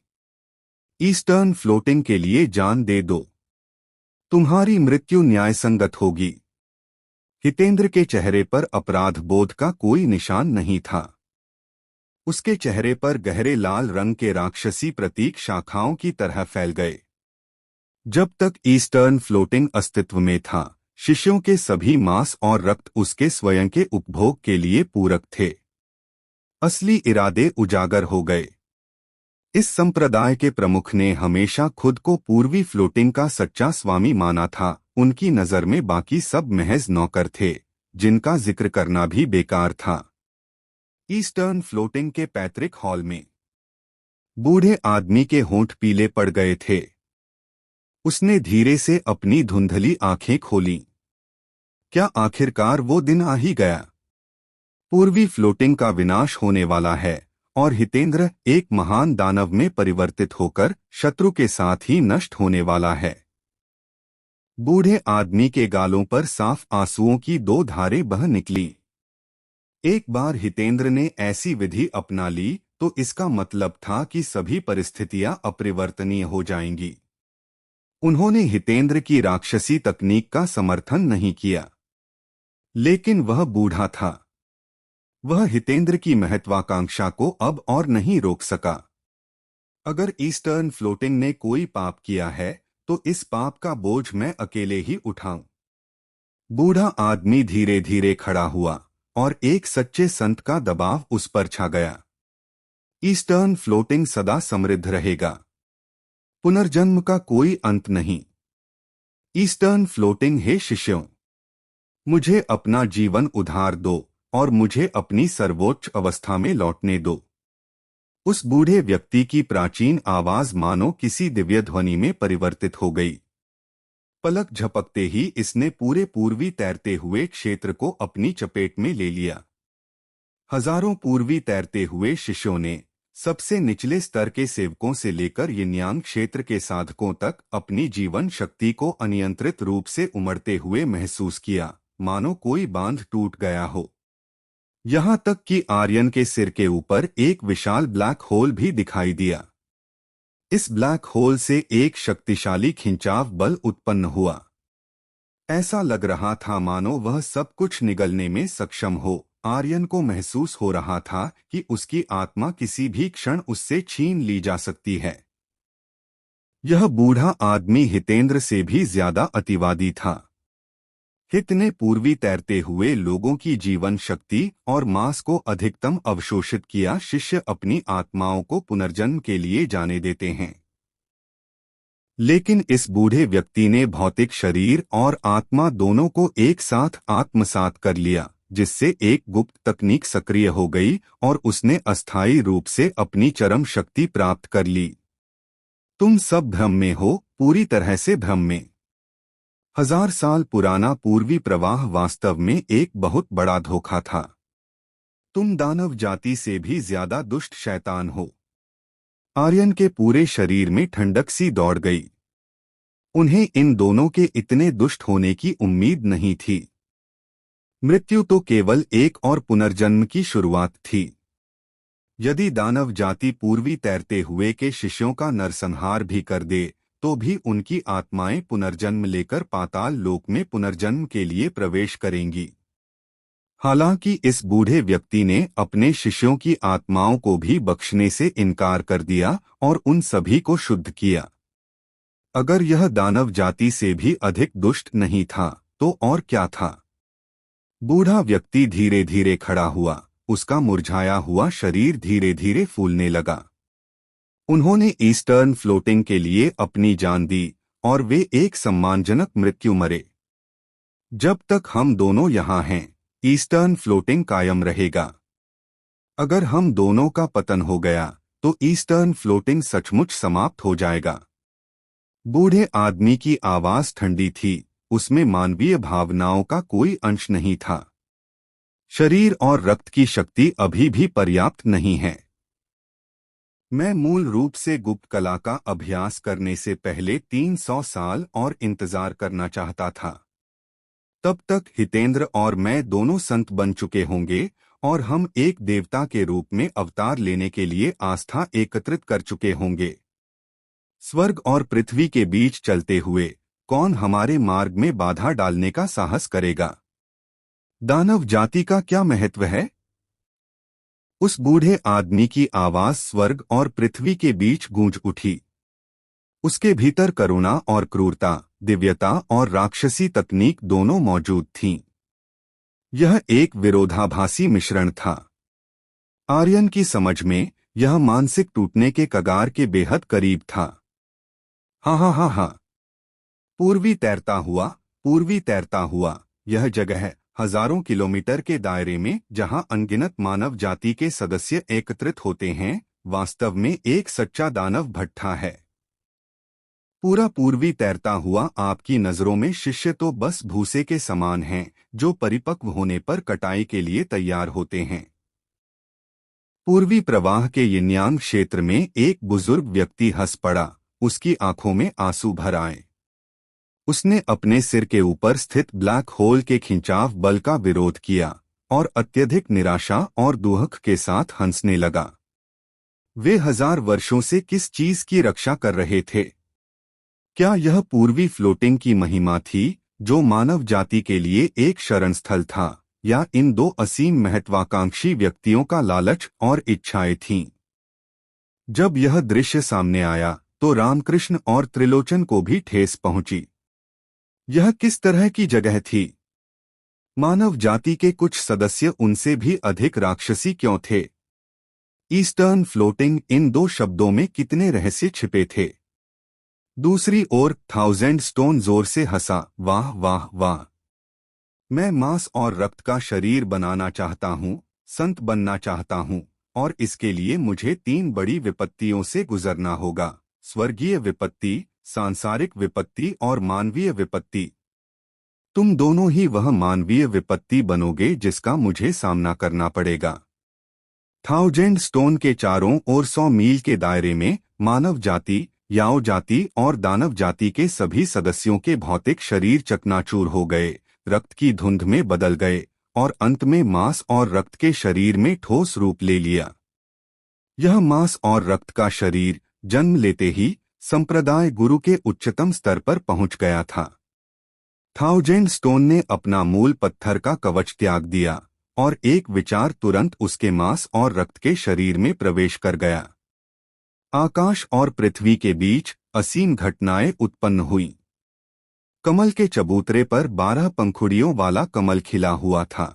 [SPEAKER 3] ईस्टर्न फ्लोटिंग के लिए जान दे दो, तुम्हारी मृत्यु न्यायसंगत होगी। हितेंद्र के चेहरे पर अपराध बोध का कोई निशान नहीं था। उसके चेहरे पर गहरे लाल रंग के राक्षसी प्रतीक शाखाओं की तरह फैल गए। जब तक ईस्टर्न फ्लोटिंग अस्तित्व में था, शिष्यों के सभी मांस और रक्त उसके स्वयं के उपभोग के लिए पूरक थे। असली इरादे उजागर हो गए। इस संप्रदाय के प्रमुख ने हमेशा खुद को पूर्वी फ्लोटिंग का सच्चा स्वामी माना था। उनकी नजर में बाकी सब महज नौकर थे, जिनका जिक्र करना भी बेकार था। ईस्टर्न फ्लोटिंग के पैतृक हॉल में बूढ़े आदमी के होंठ पीले पड़ गए थे। उसने धीरे से अपनी धुंधली आंखें खोलीं। क्या आखिरकार वो दिन आ ही गया? पूर्वी फ्लोटिंग का विनाश होने वाला है और हितेंद्र एक महान दानव में परिवर्तित होकर शत्रु के साथ ही नष्ट होने वाला है। बूढ़े आदमी के गालों पर साफ आंसुओं की 2 धारें बह निकली। एक बार हितेंद्र ने ऐसी विधि अपना ली तो इसका मतलब था कि सभी परिस्थितियां अपरिवर्तनीय हो जाएंगी। उन्होंने हितेंद्र की राक्षसी तकनीक का समर्थन नहीं किया, लेकिन वह बूढ़ा था। वह हितेंद्र की महत्वाकांक्षा को अब और नहीं रोक सका। अगर ईस्टर्न फ्लोटिंग ने कोई पाप किया है तो इस पाप का बोझ मैं अकेले ही उठाऊं। बूढ़ा आदमी धीरे धीरे खड़ा हुआ और एक सच्चे संत का दबाव उस पर छा गया। ईस्टर्न फ्लोटिंग सदा समृद्ध रहेगा। पुनर्जन्म का कोई अंत नहीं। ईस्टर्न फ्लोटिंग, हे शिष्यों, मुझे अपना जीवन उधार दो और मुझे अपनी सर्वोच्च अवस्था में लौटने दो। उस बूढ़े व्यक्ति की प्राचीन आवाज मानो किसी दिव्य ध्वनि में परिवर्तित हो गई। पलक झपकते ही इसने पूरे पूर्वी तैरते हुए क्षेत्र को अपनी चपेट में ले लिया। हजारों पूर्वी तैरते हुए शिष्यों ने सबसे निचले स्तर के सेवकों से लेकर यिन्यांग क्षेत्र के साधकों तक अपनी जीवन शक्ति को अनियंत्रित रूप से उमड़ते हुए महसूस किया, मानो कोई बांध टूट गया हो। यहाँ तक कि आर्यन के सिर के ऊपर एक विशाल ब्लैक होल भी दिखाई दिया। इस ब्लैक होल से एक शक्तिशाली खिंचाव बल उत्पन्न हुआ। ऐसा लग रहा था मानो वह सब कुछ निगलने में सक्षम हो। आर्यन को महसूस हो रहा था कि उसकी आत्मा किसी भी क्षण उससे छीन ली जा सकती है। यह बूढ़ा आदमी हितेंद्र से भी ज्यादा अतिवादी था। हित ने पूर्वी तैरते हुए लोगों की जीवन शक्ति और मांस को अधिकतम अवशोषित किया। शिष्य अपनी आत्माओं को पुनर्जन्म के लिए जाने देते हैं, लेकिन इस बूढ़े व्यक्ति ने भौतिक शरीर और आत्मा दोनों को एक साथ आत्मसात कर लिया, जिससे एक गुप्त तकनीक सक्रिय हो गई और उसने अस्थायी रूप से अपनी चरम शक्ति प्राप्त कर ली। तुम सब भ्रम में हो, पूरी तरह से भ्रम में। 1000 साल पुराना पूर्वी प्रवाह वास्तव में एक बहुत बड़ा धोखा था। तुम दानव जाति से भी ज्यादा दुष्ट शैतान हो। आर्यन के पूरे शरीर में ठंडक सी दौड़ गई। उन्हें इन दोनों के इतने दुष्ट होने की उम्मीद नहीं थी। मृत्यु तो केवल एक और पुनर्जन्म की शुरुआत थी। यदि दानव जाति पूर्वी तैरते हुए के शिष्यों का नरसंहार भी कर दे तो भी उनकी आत्माएं पुनर्जन्म लेकर पाताल लोक में पुनर्जन्म के लिए प्रवेश करेंगी। हालांकि इस बूढ़े व्यक्ति ने अपने शिष्यों की आत्माओं को भी बख्शने से इनकार कर दिया और उन सभी को शुद्ध किया। अगर यह दानव जाति से भी अधिक दुष्ट नहीं था तो और क्या था। बूढ़ा व्यक्ति धीरे धीरे खड़ा हुआ। उसका मुरझाया हुआ शरीर धीरे धीरे फूलने लगा। उन्होंने ईस्टर्न फ्लोटिंग के लिए अपनी जान दी और वे एक सम्मानजनक मृत्यु मरे। जब तक हम दोनों यहाँ हैं, ईस्टर्न फ्लोटिंग कायम रहेगा। अगर हम दोनों का पतन हो गया तो ईस्टर्न फ्लोटिंग सचमुच समाप्त हो जाएगा। बूढ़े आदमी की आवाज ठंडी थी, उसमें मानवीय भावनाओं का कोई अंश नहीं था। शरीर और रक्त की शक्ति अभी भी पर्याप्त नहीं है। मैं मूल रूप से गुप्त कला का अभ्यास करने से पहले 300 साल और इंतजार करना चाहता था। तब तक हितेंद्र और मैं दोनों संत बन चुके होंगे और हम एक देवता के रूप में अवतार लेने के लिए आस्था एकत्रित कर चुके होंगे। स्वर्ग और पृथ्वी के बीच चलते हुए कौन हमारे मार्ग में बाधा डालने का साहस करेगा? दानव जाति का क्या महत्व है? उस बूढ़े आदमी की आवाज स्वर्ग और पृथ्वी के बीच गूंज उठी। उसके भीतर करुणा और क्रूरता, दिव्यता और राक्षसी तकनीक दोनों मौजूद थीं। यह एक विरोधाभासी मिश्रण था। आर्यन की समझ में यह मानसिक टूटने के कगार के बेहद करीब था। हाँ हाँ हाँ हाँ। पूर्वी तैरता हुआ, यह जगह हजारों किलोमीटर के दायरे में जहां अनगिनत मानव जाति के सदस्य एकत्रित होते हैं, वास्तव में एक सच्चा दानव भट्ठा है। पूरा पूर्वी तैरता हुआ आपकी नजरों में शिष्य तो बस भूसे के समान हैं, जो परिपक्व होने पर कटाई के लिए तैयार होते हैं। पूर्वी प्रवाह के यिनयान क्षेत्र में एक बुजुर्ग व्यक्ति हंस पड़ा। उसकी आंखों में आंसू भर आए। उसने अपने सिर के ऊपर स्थित ब्लैक होल के खिंचाव बल का विरोध किया और अत्यधिक निराशा और दुख के साथ हंसने लगा। वे 1000 वर्षों से किस चीज की रक्षा कर रहे थे? क्या यह पूर्वी फ्लोटिंग की महिमा थी, जो मानव जाति के लिए एक शरण स्थल था, या इन दो असीम महत्वाकांक्षी व्यक्तियों का लालच और इच्छाएं थीं? जब यह दृश्य सामने आया तो रामकृष्ण और त्रिलोचन को भी ठेस पहुंची। यह किस तरह की जगह थी? मानव जाति के कुछ सदस्य उनसे भी अधिक राक्षसी क्यों थे? ईस्टर्न फ्लोटिंग, इन दो शब्दों में कितने रहस्य छिपे थे? दूसरी ओर 1000 स्टोन जोर से हंसा, वाह वाह वाह। मैं मांस और रक्त का शरीर बनाना चाहता हूँ, संत बनना चाहता हूँ, और इसके लिए मुझे 3 बड़ी विपत्तियों से गुजरना होगा: स्वर्गीय विपत्ति, सांसारिक विपत्ति और मानवीय विपत्ति। तुम दोनों ही वह मानवीय विपत्ति बनोगे जिसका मुझे सामना करना पड़ेगा। 1000 स्टोन के चारों ओर 100 मील के दायरे में मानव जाति, याओ जाति और दानव जाति के सभी सदस्यों के भौतिक शरीर चकनाचूर हो गए, रक्त की धुंध में बदल गए और अंत में मांस और रक्त के शरीर में ठोस रूप ले लिया। यह मांस और रक्त का शरीर जन्म लेते ही संप्रदाय गुरु के उच्चतम स्तर पर पहुंच गया था। 1000 स्टोन ने अपना मूल पत्थर का कवच त्याग दिया और एक विचार तुरंत उसके मांस और रक्त के शरीर में प्रवेश कर गया। आकाश और पृथ्वी के बीच असीम घटनाएं उत्पन्न हुई। कमल के चबूतरे पर 12 पंखुड़ियों वाला कमल खिला हुआ था।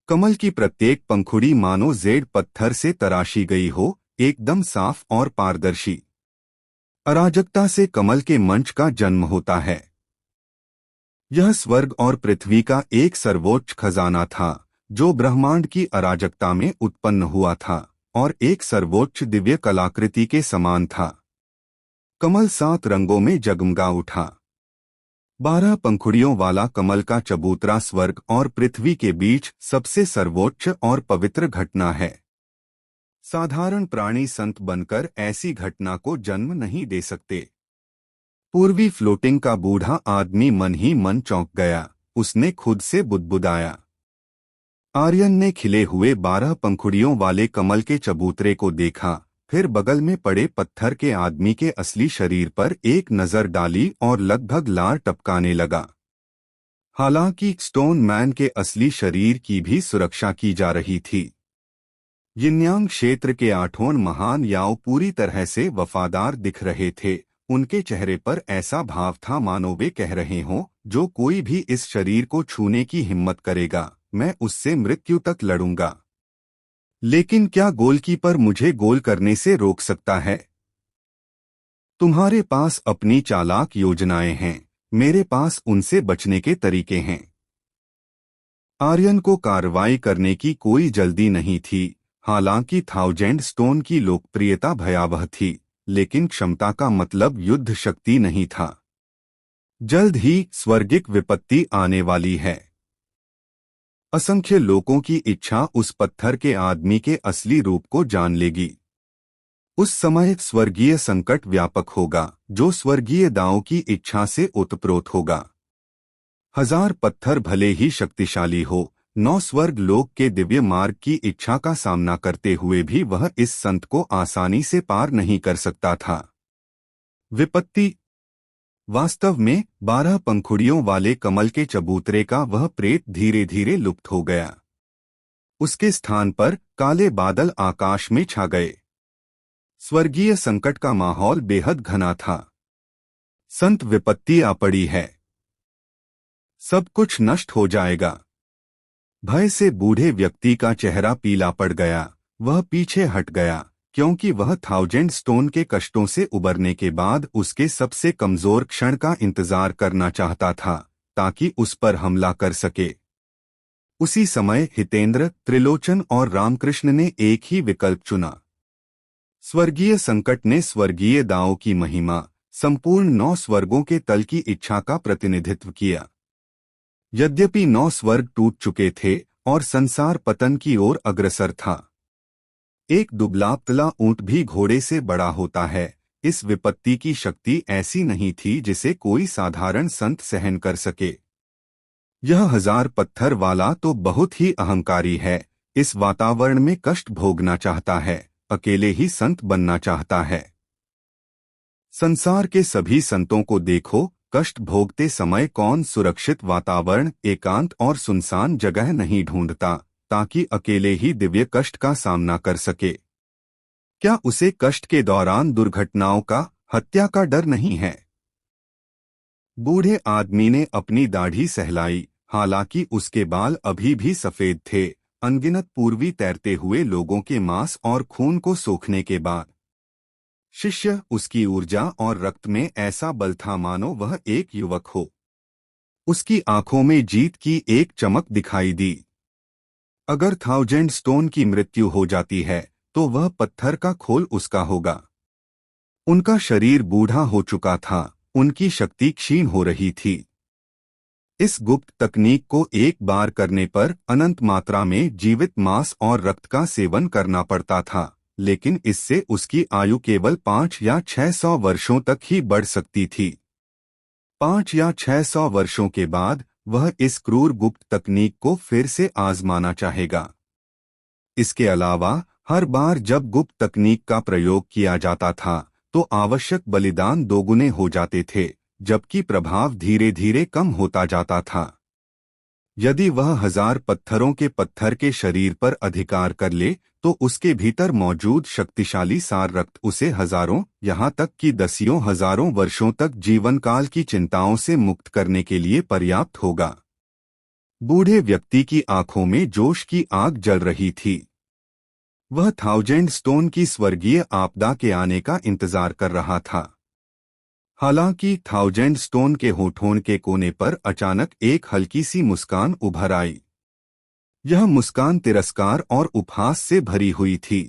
[SPEAKER 3] कमल की प्रत्येक पंखुड़ी मानो जेड पत्थर से तराशी गई हो, एकदम साफ और पारदर्शी। अराजकता से कमल के मंच का जन्म होता है। यह स्वर्ग और पृथ्वी का एक सर्वोच्च खजाना था जो ब्रह्मांड की अराजकता में उत्पन्न हुआ था और एक सर्वोच्च दिव्य कलाकृति के समान था। कमल 7 रंगों में जगमगा उठा। 12 पंखुड़ियों वाला कमल का चबूतरा स्वर्ग और पृथ्वी के बीच सबसे सर्वोच्च और पवित्र घटना है। साधारण प्राणी संत बनकर ऐसी घटना को जन्म नहीं दे सकते। पूर्वी फ्लोटिंग का बूढ़ा आदमी मन ही मन चौंक गया। उसने खुद से बुदबुदाया। आर्यन ने खिले हुए 12 पंखुड़ियों वाले कमल के चबूतरे को देखा, फिर बगल में पड़े पत्थर के आदमी के असली शरीर पर एक नजर डाली और लगभग लार टपकाने लगा। हालांकि स्टोन मैन के असली शरीर की भी सुरक्षा की जा रही थी। यिनयांग क्षेत्र के 8 महान याओ पूरी तरह से वफादार दिख रहे थे। उनके चेहरे पर ऐसा भाव था मानो वे कह रहे हों, जो कोई भी इस शरीर को छूने की हिम्मत करेगा, मैं उससे मृत्यु तक लड़ूंगा। लेकिन क्या गोलकीपर मुझे गोल करने से रोक सकता है? तुम्हारे पास अपनी चालाक योजनाएं हैं, मेरे पास उनसे बचने के तरीके हैं। आर्यन को कार्रवाई करने की कोई जल्दी नहीं थी। हालांकि 1000 स्टोन की लोकप्रियता भयावह थी, लेकिन क्षमता का मतलब युद्ध शक्ति नहीं था। जल्द ही स्वर्गिक विपत्ति आने वाली है। असंख्य लोगों की इच्छा उस पत्थर के आदमी के असली रूप को जान लेगी। उस समय स्वर्गीय संकट व्यापक होगा, जो स्वर्गीय दाओं की इच्छा से ओतप्रोत होगा। 1000 पत्थर भले ही शक्तिशाली हो, 9 स्वर्ग लोक के दिव्य मार्ग की इच्छा का सामना करते हुए भी वह इस संत को आसानी से पार नहीं कर सकता था। विपत्ति। वास्तव में 12 पंखुड़ियों वाले कमल के चबूतरे का वह प्रेत धीरे धीरे लुप्त हो गया। उसके स्थान पर काले बादल आकाश में छा गए। स्वर्गीय संकट का माहौल बेहद घना था। संत, विपत्ति आ पड़ी है, सब कुछ नष्ट हो जाएगा। भय से बूढ़े व्यक्ति का चेहरा पीला पड़ गया। वह पीछे हट गया, क्योंकि वह 1000 स्टोन के कष्टों से उबरने के बाद उसके सबसे कमजोर क्षण का इंतजार करना चाहता था, ताकि उस पर हमला कर सके। उसी समय हितेंद्र, त्रिलोचन और रामकृष्ण ने एक ही विकल्प चुना। स्वर्गीय संकट ने स्वर्गीय दाओं की महिमा, संपूर्ण 9 स्वर्गों के तल की इच्छा का प्रतिनिधित्व किया। यद्यपि 9 स्वर्ग टूट चुके थे और संसार पतन की ओर अग्रसर था। एक दुबला-पतला ऊंट भी घोड़े से बड़ा होता है। इस विपत्ति की शक्ति ऐसी नहीं थी जिसे कोई साधारण संत सहन कर सके। यह 1000 पत्थर वाला तो बहुत ही अहंकारी है। इस वातावरण में कष्ट भोगना चाहता है, अकेले ही संत बनना चाहता है। संसार के सभी संतों को देखो, कष्ट भोगते समय कौन सुरक्षित वातावरण, एकांत और सुनसान जगह नहीं ढूंढता, ताकि अकेले ही दिव्य कष्ट का सामना कर सके? क्या उसे कष्ट के दौरान दुर्घटनाओं का, हत्या का डर नहीं है? बूढ़े आदमी ने अपनी दाढ़ी सहलाई, हालांकि उसके बाल अभी भी सफेद थे, अनगिनत पूर्वी तैरते हुए लोगों के मांस और खून को सोखने के बाद। शिष्य, उसकी ऊर्जा और रक्त में ऐसा बल था मानो वह एक युवक हो। उसकी आंखों में जीत की एक चमक दिखाई दी। अगर 1000 स्टोन की मृत्यु हो जाती है, तो वह पत्थर का खोल उसका होगा। उनका शरीर बूढ़ा हो चुका था, उनकी शक्ति क्षीण हो रही थी। इस गुप्त तकनीक को एक बार करने पर अनंत मात्रा में जीवित मांस और रक्त का सेवन करना पड़ता था, लेकिन इससे उसकी आयु केवल 5 या 600 वर्षों तक ही बढ़ सकती थी। 5 या 600 वर्षों के बाद वह इस क्रूर गुप्त तकनीक को फिर से आजमाना चाहेगा। इसके अलावा हर बार जब गुप्त तकनीक का प्रयोग किया जाता था, तो आवश्यक बलिदान दोगुने हो जाते थे, जबकि प्रभाव धीरे धीरे कम होता जाता था। यदि वह 1000 पत्थरों के पत्थर के शरीर पर अधिकार कर ले, तो उसके भीतर मौजूद शक्तिशाली सार रक्त उसे हजारों, यहाँ तक कि दसियों हजारों वर्षों तक जीवन काल की चिंताओं से मुक्त करने के लिए पर्याप्त होगा। बूढ़े व्यक्ति की आंखों में जोश की आग जल रही थी। वह 1000 स्टोन की स्वर्गीय आपदा के आने का इंतजार कर रहा था। हालांकि थाउजेंड स्टोन के होठों के कोने पर अचानक एक हल्की सी मुस्कान उभर आई। यह मुस्कान तिरस्कार और उपहास से भरी हुई थी।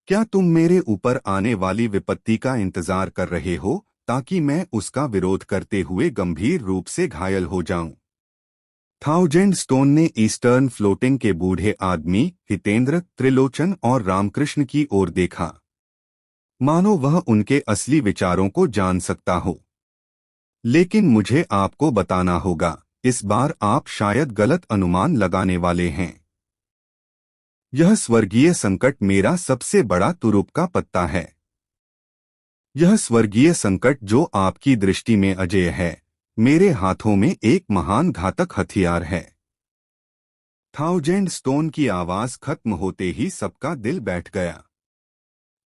[SPEAKER 3] क्या तुम मेरे ऊपर आने वाली विपत्ति का इंतजार कर रहे हो ताकि मैं उसका विरोध करते हुए गंभीर रूप से घायल हो जाऊं? थाउजेंड स्टोन ने ईस्टर्न फ्लोटिंग के बूढ़े आदमी हितेंद्र, त्रिलोचन और रामकृष्ण की ओर देखा, मानो वह उनके असली विचारों को जान सकता हो। लेकिन मुझे आपको बताना होगा, इस बार आप शायद गलत अनुमान लगाने वाले हैं। यह स्वर्गीय संकट मेरा सबसे बड़ा तुरुप का पत्ता है। यह स्वर्गीय संकट जो आपकी दृष्टि में अजेय है, मेरे हाथों में एक महान घातक हथियार है। थाउजेंड स्टोन की आवाज खत्म होते ही सबका दिल बैठ गया।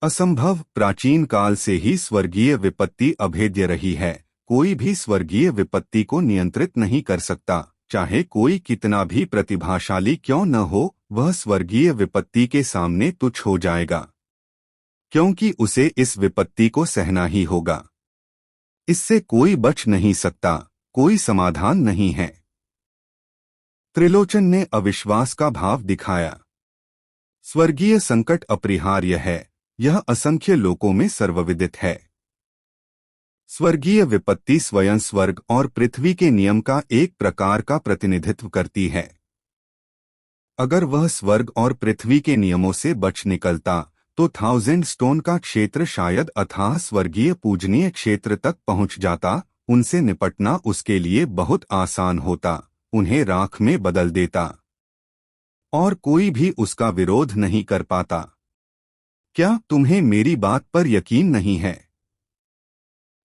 [SPEAKER 3] असंभव, प्राचीन काल से ही स्वर्गीय विपत्ति अभेद्य रही है। कोई भी स्वर्गीय विपत्ति को नियंत्रित नहीं कर सकता, चाहे कोई कितना भी प्रतिभाशाली क्यों न हो, वह स्वर्गीय विपत्ति के सामने तुच्छ हो जाएगा, क्योंकि उसे इस विपत्ति को सहना ही होगा। इससे कोई बच नहीं सकता, कोई समाधान नहीं है। त्रिलोचन ने अविश्वास का भाव दिखाया। स्वर्गीय संकट अपरिहार्य है, यह असंख्य लोकों में सर्वविदित है। स्वर्गीय विपत्ति स्वयं स्वर्ग और पृथ्वी के नियम का एक प्रकार का प्रतिनिधित्व करती है। अगर वह स्वर्ग और पृथ्वी के नियमों से बच निकलता तो थाउजेंड स्टोन का क्षेत्र शायद अथाह स्वर्गीय पूजनीय क्षेत्र तक पहुंच जाता। उनसे निपटना उसके लिए बहुत आसान होता, उन्हें राख में बदल देता और कोई भी उसका विरोध नहीं कर पाता। क्या तुम्हें मेरी बात पर यकीन नहीं है?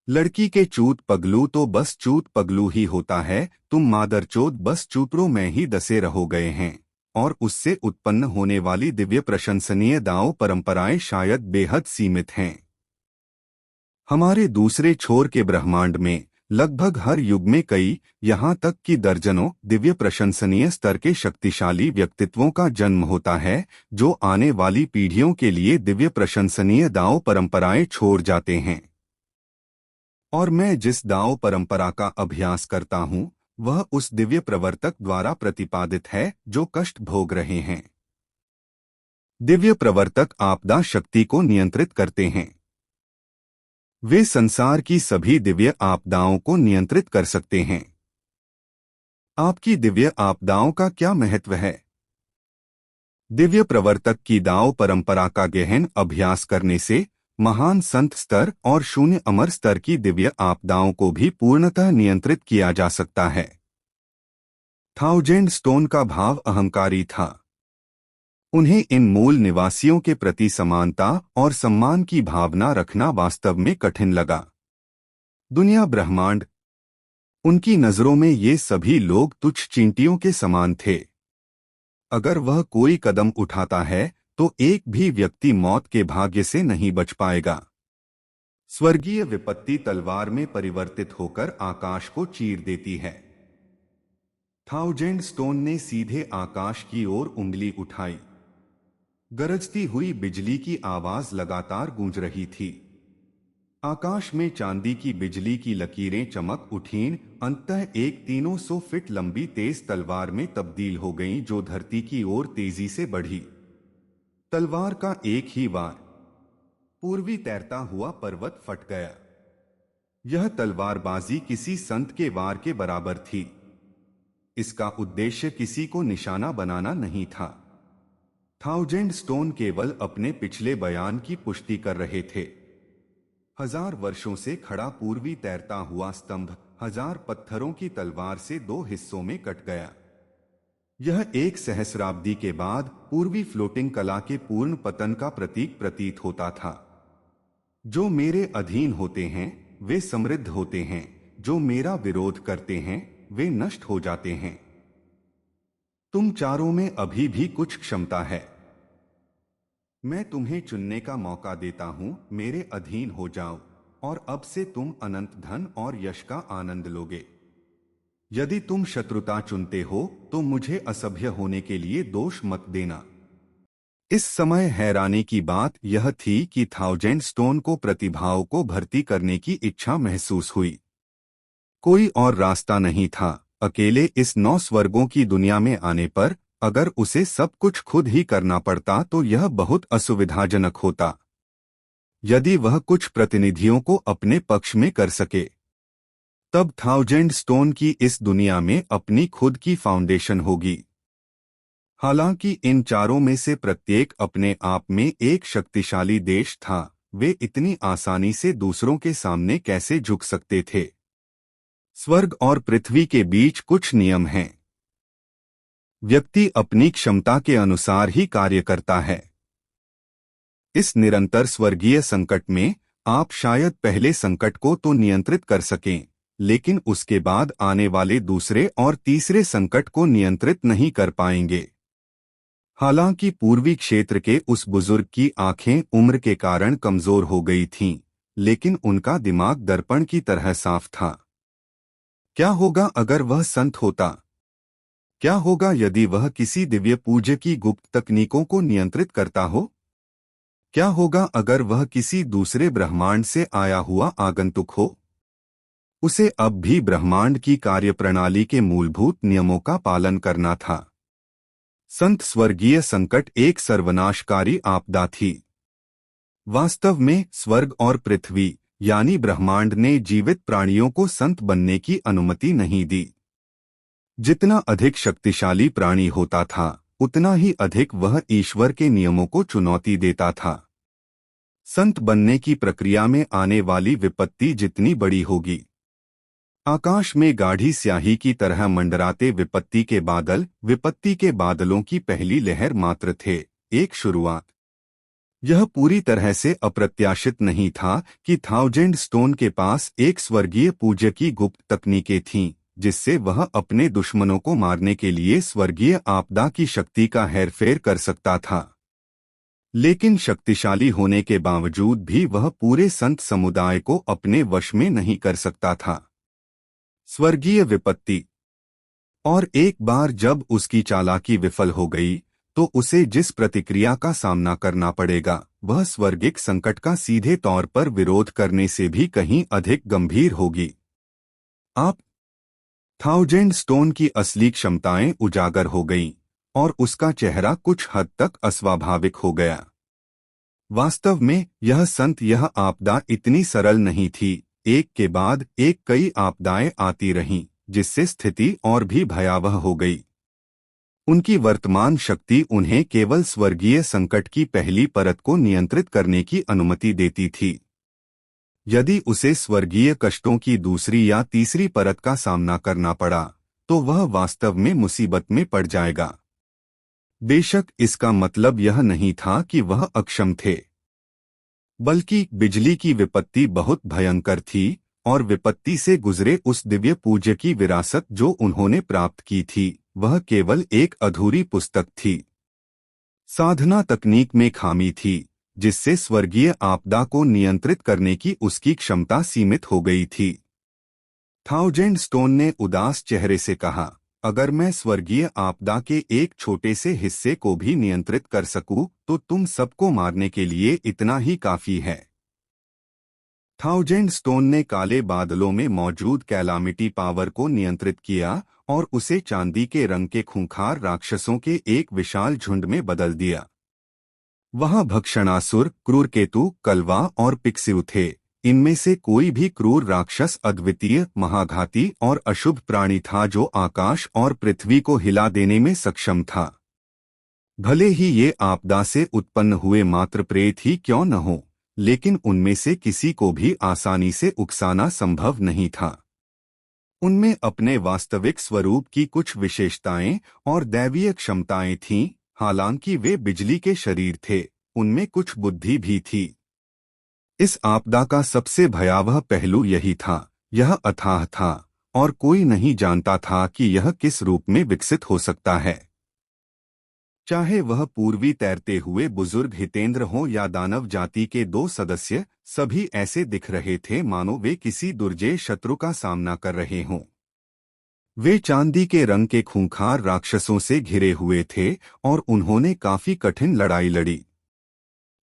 [SPEAKER 3] लड़की के चूत पगलू तो बस चूत पगलू ही होता है। तुम मादरचोद बस चूतरों में ही दसे रहो गए हैं और उससे उत्पन्न होने वाली दिव्य प्रशंसनीय दांव परंपराएं शायद बेहद सीमित हैं। हमारे दूसरे छोर के ब्रह्मांड में लगभग हर युग में कई, यहाँ तक कि दर्जनों दिव्य प्रशंसनीय स्तर के शक्तिशाली व्यक्तित्वों का जन्म होता है, जो आने वाली पीढ़ियों के लिए दिव्य प्रशंसनीय दांव परंपराएं छोड़ जाते हैं। और मैं जिस दांव परंपरा का अभ्यास करता हूँ, वह उस दिव्य प्रवर्तक द्वारा प्रतिपादित है जो कष्ट भोग रहे हैं। दिव्य प्रवर्तक आपदा शक्ति को नियंत्रित करते हैं। वे संसार की सभी दिव्य आपदाओं को नियंत्रित कर सकते हैं। आपकी दिव्य आपदाओं का क्या महत्व है? दिव्य प्रवर्तक की दांव परंपरा का गहन अभ्यास करने से महान संत स्तर और शून्य अमर स्तर की दिव्य आपदाओं को भी पूर्णतः नियंत्रित किया जा सकता है। थाउजेंड स्टोन का भाव अहंकारी था। उन्हें इन मूल निवासियों के प्रति समानता और सम्मान की भावना रखना वास्तव में कठिन लगा। दुनिया, ब्रह्मांड, उनकी नजरों में ये सभी लोग तुच्छ चींटियों के समान थे। अगर वह कोई कदम उठाता है तो एक भी व्यक्ति मौत के भाग्य से नहीं बच पाएगा। स्वर्गीय विपत्ति तलवार में परिवर्तित होकर आकाश को चीर देती है। थाउजेंड स्टोन ने सीधे आकाश की ओर उंगली उठाई। गरजती हुई बिजली की आवाज लगातार गूंज रही थी। आकाश में चांदी की बिजली की लकीरें चमक उठीं, अंततः एक 300 फीट लंबी तेज तलवार में तब्दील हो गईं, जो धरती की ओर तेजी से बढ़ी। तलवार का एक ही वार पूर्वी तैरता हुआ पर्वत फट गया। यह तलवारबाजी किसी संत के वार के बराबर थी। इसका उद्देश्य किसी को निशाना बनाना नहीं था। थाउजेंड स्टोन केवल अपने पिछले बयान की पुष्टि कर रहे थे। 1000 वर्षों से खड़ा पूर्वी तैरता हुआ स्तंभ 1000 पत्थरों की तलवार से 2 हिस्सों में कट गया। यह एक सहस्राब्दी के बाद पूर्वी फ्लोटिंग कला के पूर्ण पतन का प्रतीक प्रतीत होता था। जो मेरे अधीन होते हैं वे समृद्ध होते हैं, जो मेरा विरोध करते हैं वे नष्ट हो जाते हैं। तुम चारों में अभी भी कुछ क्षमता है। मैं तुम्हें चुनने का मौका देता हूं, मेरे अधीन हो जाओ और अब से तुम अनंत धन और यश का आनंद लोगे। यदि तुम शत्रुता चुनते हो तो मुझे असभ्य होने के लिए दोष मत देना। इस समय हैरानी की बात यह थी कि थाउजेंड स्टोन को प्रतिभाओं को भर्ती करने की इच्छा महसूस हुई। कोई और रास्ता नहीं था। अकेले इस 9 स्वर्गों की दुनिया में आने पर अगर उसे सब कुछ खुद ही करना पड़ता तो यह बहुत असुविधाजनक होता। यदि वह कुछ प्रतिनिधियों को अपने पक्ष में कर सके, तब थाउजेंड स्टोन की इस दुनिया में अपनी खुद की फाउंडेशन होगी। हालांकि इन चारों में से प्रत्येक अपने आप में एक शक्तिशाली देश था, वे इतनी आसानी से दूसरों के सामने कैसे झुक सकते थे? स्वर्ग और पृथ्वी के बीच कुछ नियम हैं। व्यक्ति अपनी क्षमता के अनुसार ही कार्य करता है। इस निरंतर स्वर्गीय संकट में आप शायद पहले संकट को तो नियंत्रित कर सकें, लेकिन उसके बाद आने वाले दूसरे और तीसरे संकट को नियंत्रित नहीं कर पाएंगे। हालांकि पूर्वी क्षेत्र के उस बुजुर्ग की आंखें उम्र के कारण कमजोर हो गई थीं, लेकिन उनका दिमाग दर्पण की तरह साफ था। क्या होगा अगर वह संत होता? क्या होगा यदि वह किसी दिव्य पूज्य की गुप्त तकनीकों को नियंत्रित करता हो? क्या होगा अगर वह किसी दूसरे ब्रह्मांड से आया हुआ आगंतुक हो? उसे अब भी ब्रह्मांड की कार्यप्रणाली के मूलभूत नियमों का पालन करना था। संत स्वर्गीय संकट एक सर्वनाशकारी आपदा थी। वास्तव में स्वर्ग और पृथ्वी यानी ब्रह्मांड ने जीवित प्राणियों को संत बनने की अनुमति नहीं दी। जितना अधिक शक्तिशाली प्राणी होता था, उतना ही अधिक वह ईश्वर के नियमों को चुनौती देता था। संत बनने की प्रक्रिया में आने वाली विपत्ति जितनी बड़ी होगी, आकाश में गाढ़ी स्याही की तरह मंडराते विपत्ति के बादलों की पहली लहर मात्र थे, एक शुरुआत। यह पूरी तरह से अप्रत्याशित नहीं था कि थाउजेंड स्टोन के पास एक स्वर्गीय पूज्य की गुप्त तकनीकें थीं, जिससे वह अपने दुश्मनों को मारने के लिए स्वर्गीय आपदा की शक्ति का हेरफेर कर सकता था। लेकिन शक्तिशाली होने के बावजूद भी वह पूरे संत समुदाय को अपने वश में नहीं कर सकता था। स्वर्गीय विपत्ति। और एक बार जब उसकी चालाकी विफल हो गई, तो उसे जिस प्रतिक्रिया का सामना करना पड़ेगा, वह स्वर्गिक संकट का सीधे तौर पर विरोध करने से भी कहीं अधिक गंभीर होगी। आप थाउजेंड स्टोन की असली क्षमताएं उजागर हो गईं, और उसका चेहरा कुछ हद तक अस्वाभाविक हो गया। वास्तव में यह आपदा इतनी सरल नहीं थी। एक के बाद एक कई आपदाएं आती रहीं, जिससे स्थिति और भी भयावह हो गई। उनकी वर्तमान शक्ति उन्हें केवल स्वर्गीय संकट की पहली परत को नियंत्रित करने की अनुमति देती थी। यदि उसे स्वर्गीय कष्टों की दूसरी या तीसरी परत का सामना करना पड़ा, तो वह वास्तव में मुसीबत में पड़ जाएगा। बेशक इसका मतलब यह नहीं था कि वह अक्षम थे, बल्कि बिजली की विपत्ति बहुत भयंकर थी, और विपत्ति से गुजरे उस दिव्य पूज्य की विरासत जो उन्होंने प्राप्त की थी, वह केवल एक अधूरी पुस्तक थी। साधना तकनीक में खामी थी, जिससे स्वर्गीय आपदा को नियंत्रित करने की उसकी क्षमता सीमित हो गई थी। थाउजेंड स्टोन ने उदास चेहरे से कहा, अगर मैं स्वर्गीय आपदा के एक छोटे से हिस्से को भी नियंत्रित कर सकूं, तो तुम सबको मारने के लिए इतना ही काफी है। थाउजेंड स्टोन ने काले बादलों में मौजूद कैलामिटी पावर को नियंत्रित किया और उसे चांदी के रंग के खूंखार राक्षसों के एक विशाल झुंड में बदल दिया। वहां भक्षणासुर, क्रूरकेतु, कलवा और पिक्सिउ थे। इनमें से कोई भी क्रूर राक्षस अद्वितीय, महाघाती और अशुभ प्राणी था जो आकाश और पृथ्वी को हिला देने में सक्षम था। भले ही ये आपदा से उत्पन्न हुए मात्र प्रेत ही क्यों न हो, लेकिन उनमें से किसी को भी आसानी से उकसाना संभव नहीं था। उनमें अपने वास्तविक स्वरूप की कुछ विशेषताएं और दैवीय क्षमताएं थीं। हालांकि वे बिजली के शरीर थे, उनमें कुछ बुद्धि भी थी। इस आपदा का सबसे भयावह पहलू यही था, यह अथाह था, और कोई नहीं जानता था कि यह किस रूप में विकसित हो सकता है। चाहे वह पूर्वी तैरते हुए बुजुर्ग हितेंद्र हों या दानव जाति के 2 सदस्य, सभी ऐसे दिख रहे थे मानो वे किसी दुर्जय शत्रु का सामना कर रहे हों। वे चांदी के रंग के खूंखार राक्षसों से घिरे हुए थे और उन्होंने काफी कठिन लड़ाई लड़ी।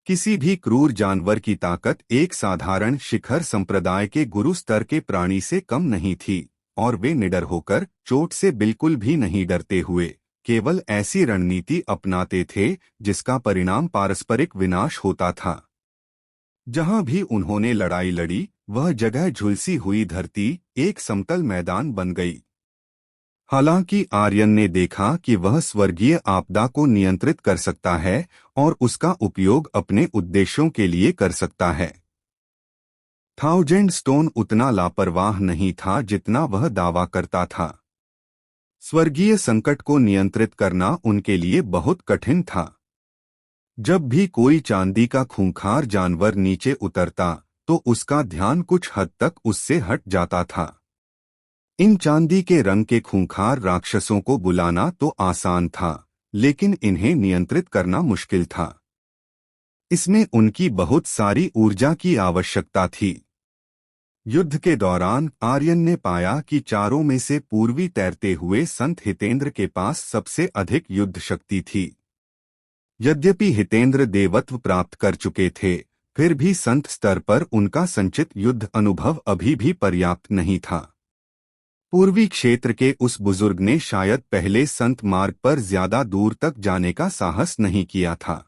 [SPEAKER 3] किसी भी क्रूर जानवर की ताकत एक साधारण शिखर संप्रदाय के गुरु स्तर के प्राणी से कम नहीं थी, और वे निडर होकर चोट से बिल्कुल भी नहीं डरते हुए केवल ऐसी रणनीति अपनाते थे जिसका परिणाम पारस्परिक विनाश होता था। जहां भी उन्होंने लड़ाई लड़ी वह जगह झुलसी हुई धरती एक समतल मैदान बन गई। हालांकि आर्यन ने देखा कि वह स्वर्गीय आपदा को नियंत्रित कर सकता है और उसका उपयोग अपने उद्देश्यों के लिए कर सकता है। थाउजेंड स्टोन उतना लापरवाह नहीं था जितना वह दावा करता था। स्वर्गीय संकट को नियंत्रित करना उनके लिए बहुत कठिन था। जब भी कोई चांदी का खूंखार जानवर नीचे उतरता तो उसका ध्यान कुछ हद तक उससे हट जाता था। इन चांदी के रंग के खूंखार राक्षसों को बुलाना तो आसान था, लेकिन इन्हें नियंत्रित करना मुश्किल था। इसमें उनकी बहुत सारी ऊर्जा की आवश्यकता थी। युद्ध के दौरान आर्यन ने पाया कि चारों में से पूर्वी तैरते हुए संत हितेंद्र के पास सबसे अधिक युद्ध शक्ति थी। यद्यपि हितेंद्र देवत्व प्राप्त कर चुके थे, फिर भी संत स्तर पर उनका संचित युद्ध अनुभव अभी भी पर्याप्त नहीं था। पूर्वी क्षेत्र के उस बुजुर्ग ने शायद पहले संत मार्ग पर ज्यादा दूर तक जाने का साहस नहीं किया था,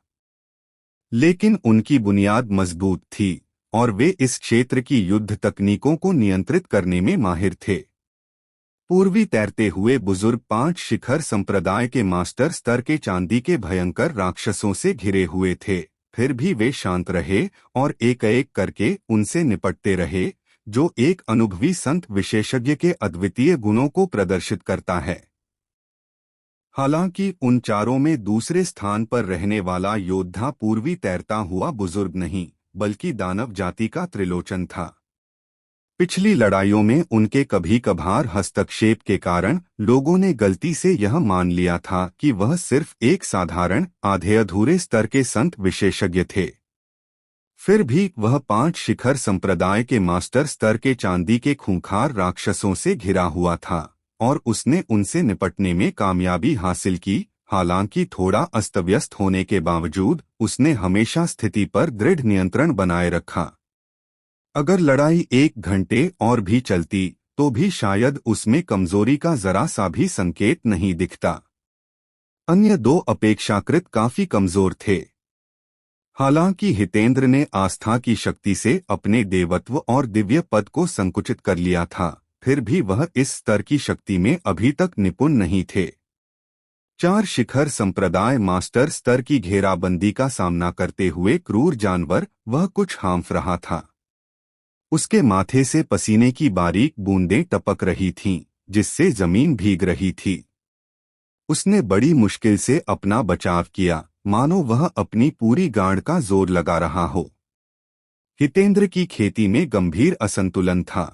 [SPEAKER 3] लेकिन उनकी बुनियाद मजबूत थी और वे इस क्षेत्र की युद्ध तकनीकों को नियंत्रित करने में माहिर थे। पूर्वी तैरते हुए बुजुर्ग 5 शिखर संप्रदाय के मास्टर स्तर के चांदी के भयंकर राक्षसों से घिरे हुए थे, फिर भी वे शांत रहे और एक एक करके उनसे निपटते रहे, जो एक अनुभवी संत विशेषज्ञ के अद्वितीय गुणों को प्रदर्शित करता है। हालांकि उन चारों में दूसरे स्थान पर रहने वाला योद्धा पूर्वी तैरता हुआ बुजुर्ग नहीं, बल्कि दानव जाति का त्रिलोचन था। पिछली लड़ाइयों में उनके कभी कभार हस्तक्षेप के कारण लोगों ने गलती से यह मान लिया था कि वह सिर्फ एक साधारण आधे अधूरे स्तर के संत विशेषज्ञ थे। फिर भी वह 5 शिखर संप्रदाय के मास्टर स्तर के चांदी के खूंखार राक्षसों से घिरा हुआ था और उसने उनसे निपटने में कामयाबी हासिल की। हालांकि थोड़ा अस्तव्यस्त होने के बावजूद उसने हमेशा स्थिति पर दृढ़ नियंत्रण बनाए रखा। अगर लड़ाई 1 घंटे और भी चलती तो भी शायद उसमें कमजोरी का जरा सा भी संकेत नहीं दिखता। अन्य 2 अपेक्षाकृत काफी कमजोर थे। हालांकि हितेंद्र ने आस्था की शक्ति से अपने देवत्व और दिव्य पद को संकुचित कर लिया था, फिर भी वह इस स्तर की शक्ति में अभी तक निपुण नहीं थे। 4 शिखर संप्रदाय मास्टर स्तर की घेराबंदी का सामना करते हुए क्रूर जानवर वह कुछ हाँफ रहा था। उसके माथे से पसीने की बारीक बूंदें टपक रही थीं, जिससे जमीन भीग रही थी। उसने बड़ी मुश्किल से अपना बचाव किया, मानो वह अपनी पूरी गांड का जोर लगा रहा हो। हितेंद्र की खेती में गंभीर असंतुलन था।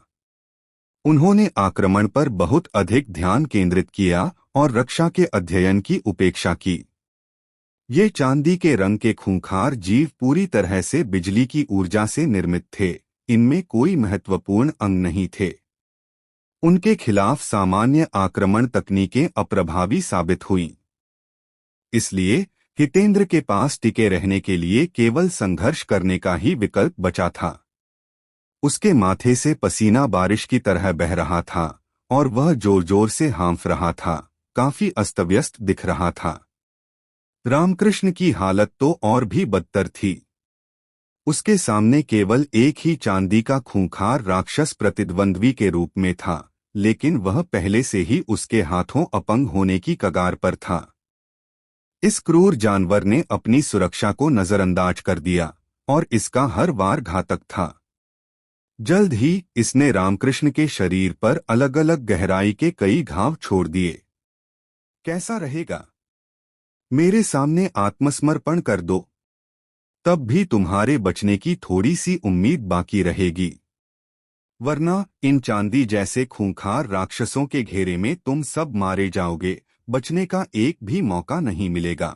[SPEAKER 3] उन्होंने आक्रमण पर बहुत अधिक ध्यान केंद्रित किया और रक्षा के अध्ययन की उपेक्षा की। ये चांदी के रंग के खूंखार जीव पूरी तरह से बिजली की ऊर्जा से निर्मित थे, इनमें कोई महत्वपूर्ण अंग नहीं थे। उनके खिलाफ सामान्य आक्रमण तकनीकें अप्रभावी साबित हुईं। इसलिए हितेंद्र के पास टिके रहने के लिए केवल संघर्ष करने का ही विकल्प बचा था। उसके माथे से पसीना बारिश की तरह बह रहा था और वह जोर जोर से हाँफ रहा था, काफी अस्तव्यस्त दिख रहा था। रामकृष्ण की हालत तो और भी बदतर थी। उसके सामने केवल एक ही चांदी का खूंखार राक्षस प्रतिद्वंद्वी के रूप में था, लेकिन वह पहले से ही उसके हाथों अपंग होने की कगार पर था। इस क्रूर जानवर ने अपनी सुरक्षा को नजरअंदाज कर दिया और इसका हर वार घातक था। जल्द ही इसने रामकृष्ण के शरीर पर अलग अलग गहराई के कई घाव छोड़ दिए। कैसा रहेगा? मेरे सामने आत्मसमर्पण कर दो, तब भी तुम्हारे बचने की थोड़ी सी उम्मीद बाकी रहेगी, वरना इन चांदी जैसे खूंखार राक्षसों के घेरे में तुम सब मारे जाओगे, बचने का एक भी मौका नहीं मिलेगा।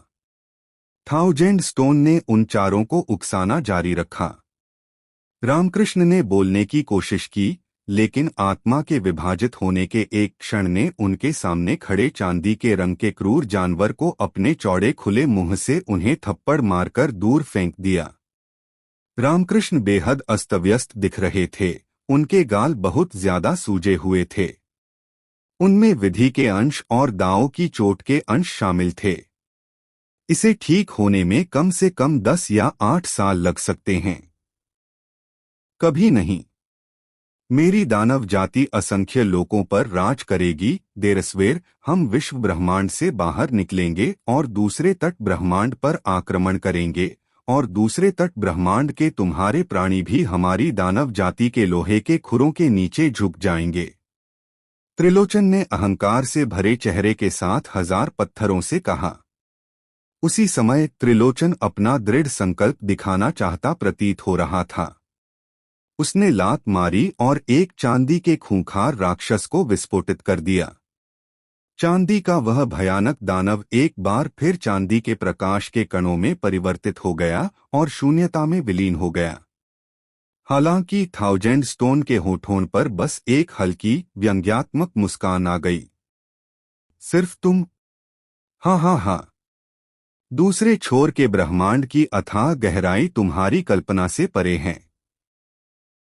[SPEAKER 3] थाउजेंड स्टोन ने उन चारों को उकसाना जारी रखा। रामकृष्ण ने बोलने की कोशिश की, लेकिन आत्मा के विभाजित होने के एक क्षण ने उनके सामने खड़े चांदी के रंग के क्रूर जानवर को अपने चौड़े खुले मुंह से उन्हें थप्पड़ मारकर दूर फेंक दिया। रामकृष्ण बेहद अस्तव्यस्त दिख रहे थे। उनके गाल बहुत ज्यादा सूजे हुए थे। उनमें विधि के अंश और दांव की चोट के अंश शामिल थे। इसे ठीक होने में कम से कम 10 या 8 साल लग सकते हैं। कभी नहीं। मेरी दानव जाति असंख्य लोगों पर राज करेगी। देरसवेर हम विश्व ब्रह्मांड से बाहर निकलेंगे और दूसरे तट ब्रह्मांड पर आक्रमण करेंगे, और दूसरे तट ब्रह्मांड के तुम्हारे प्राणी भी हमारी दानव जाति के लोहे के खुरों के नीचे झुक जाएंगे। त्रिलोचन ने अहंकार से भरे चेहरे के साथ 1000 पत्थरों से कहा। उसी समय त्रिलोचन अपना दृढ़ संकल्प दिखाना चाहता प्रतीत हो रहा था। उसने लात मारी और एक चांदी के खूंखार राक्षस को विस्फोटित कर दिया। चांदी का वह भयानक दानव एक बार फिर चांदी के प्रकाश के कणों में परिवर्तित हो गया और शून्यता में विलीन हो गया। हालांकि 1000 स्टोन के होठों पर बस एक हल्की व्यंग्यात्मक मुस्कान आ गई। सिर्फ तुम? हाँ हाँ हाँ। दूसरे छोर के ब्रह्मांड की अथाह गहराई तुम्हारी कल्पना से परे हैं।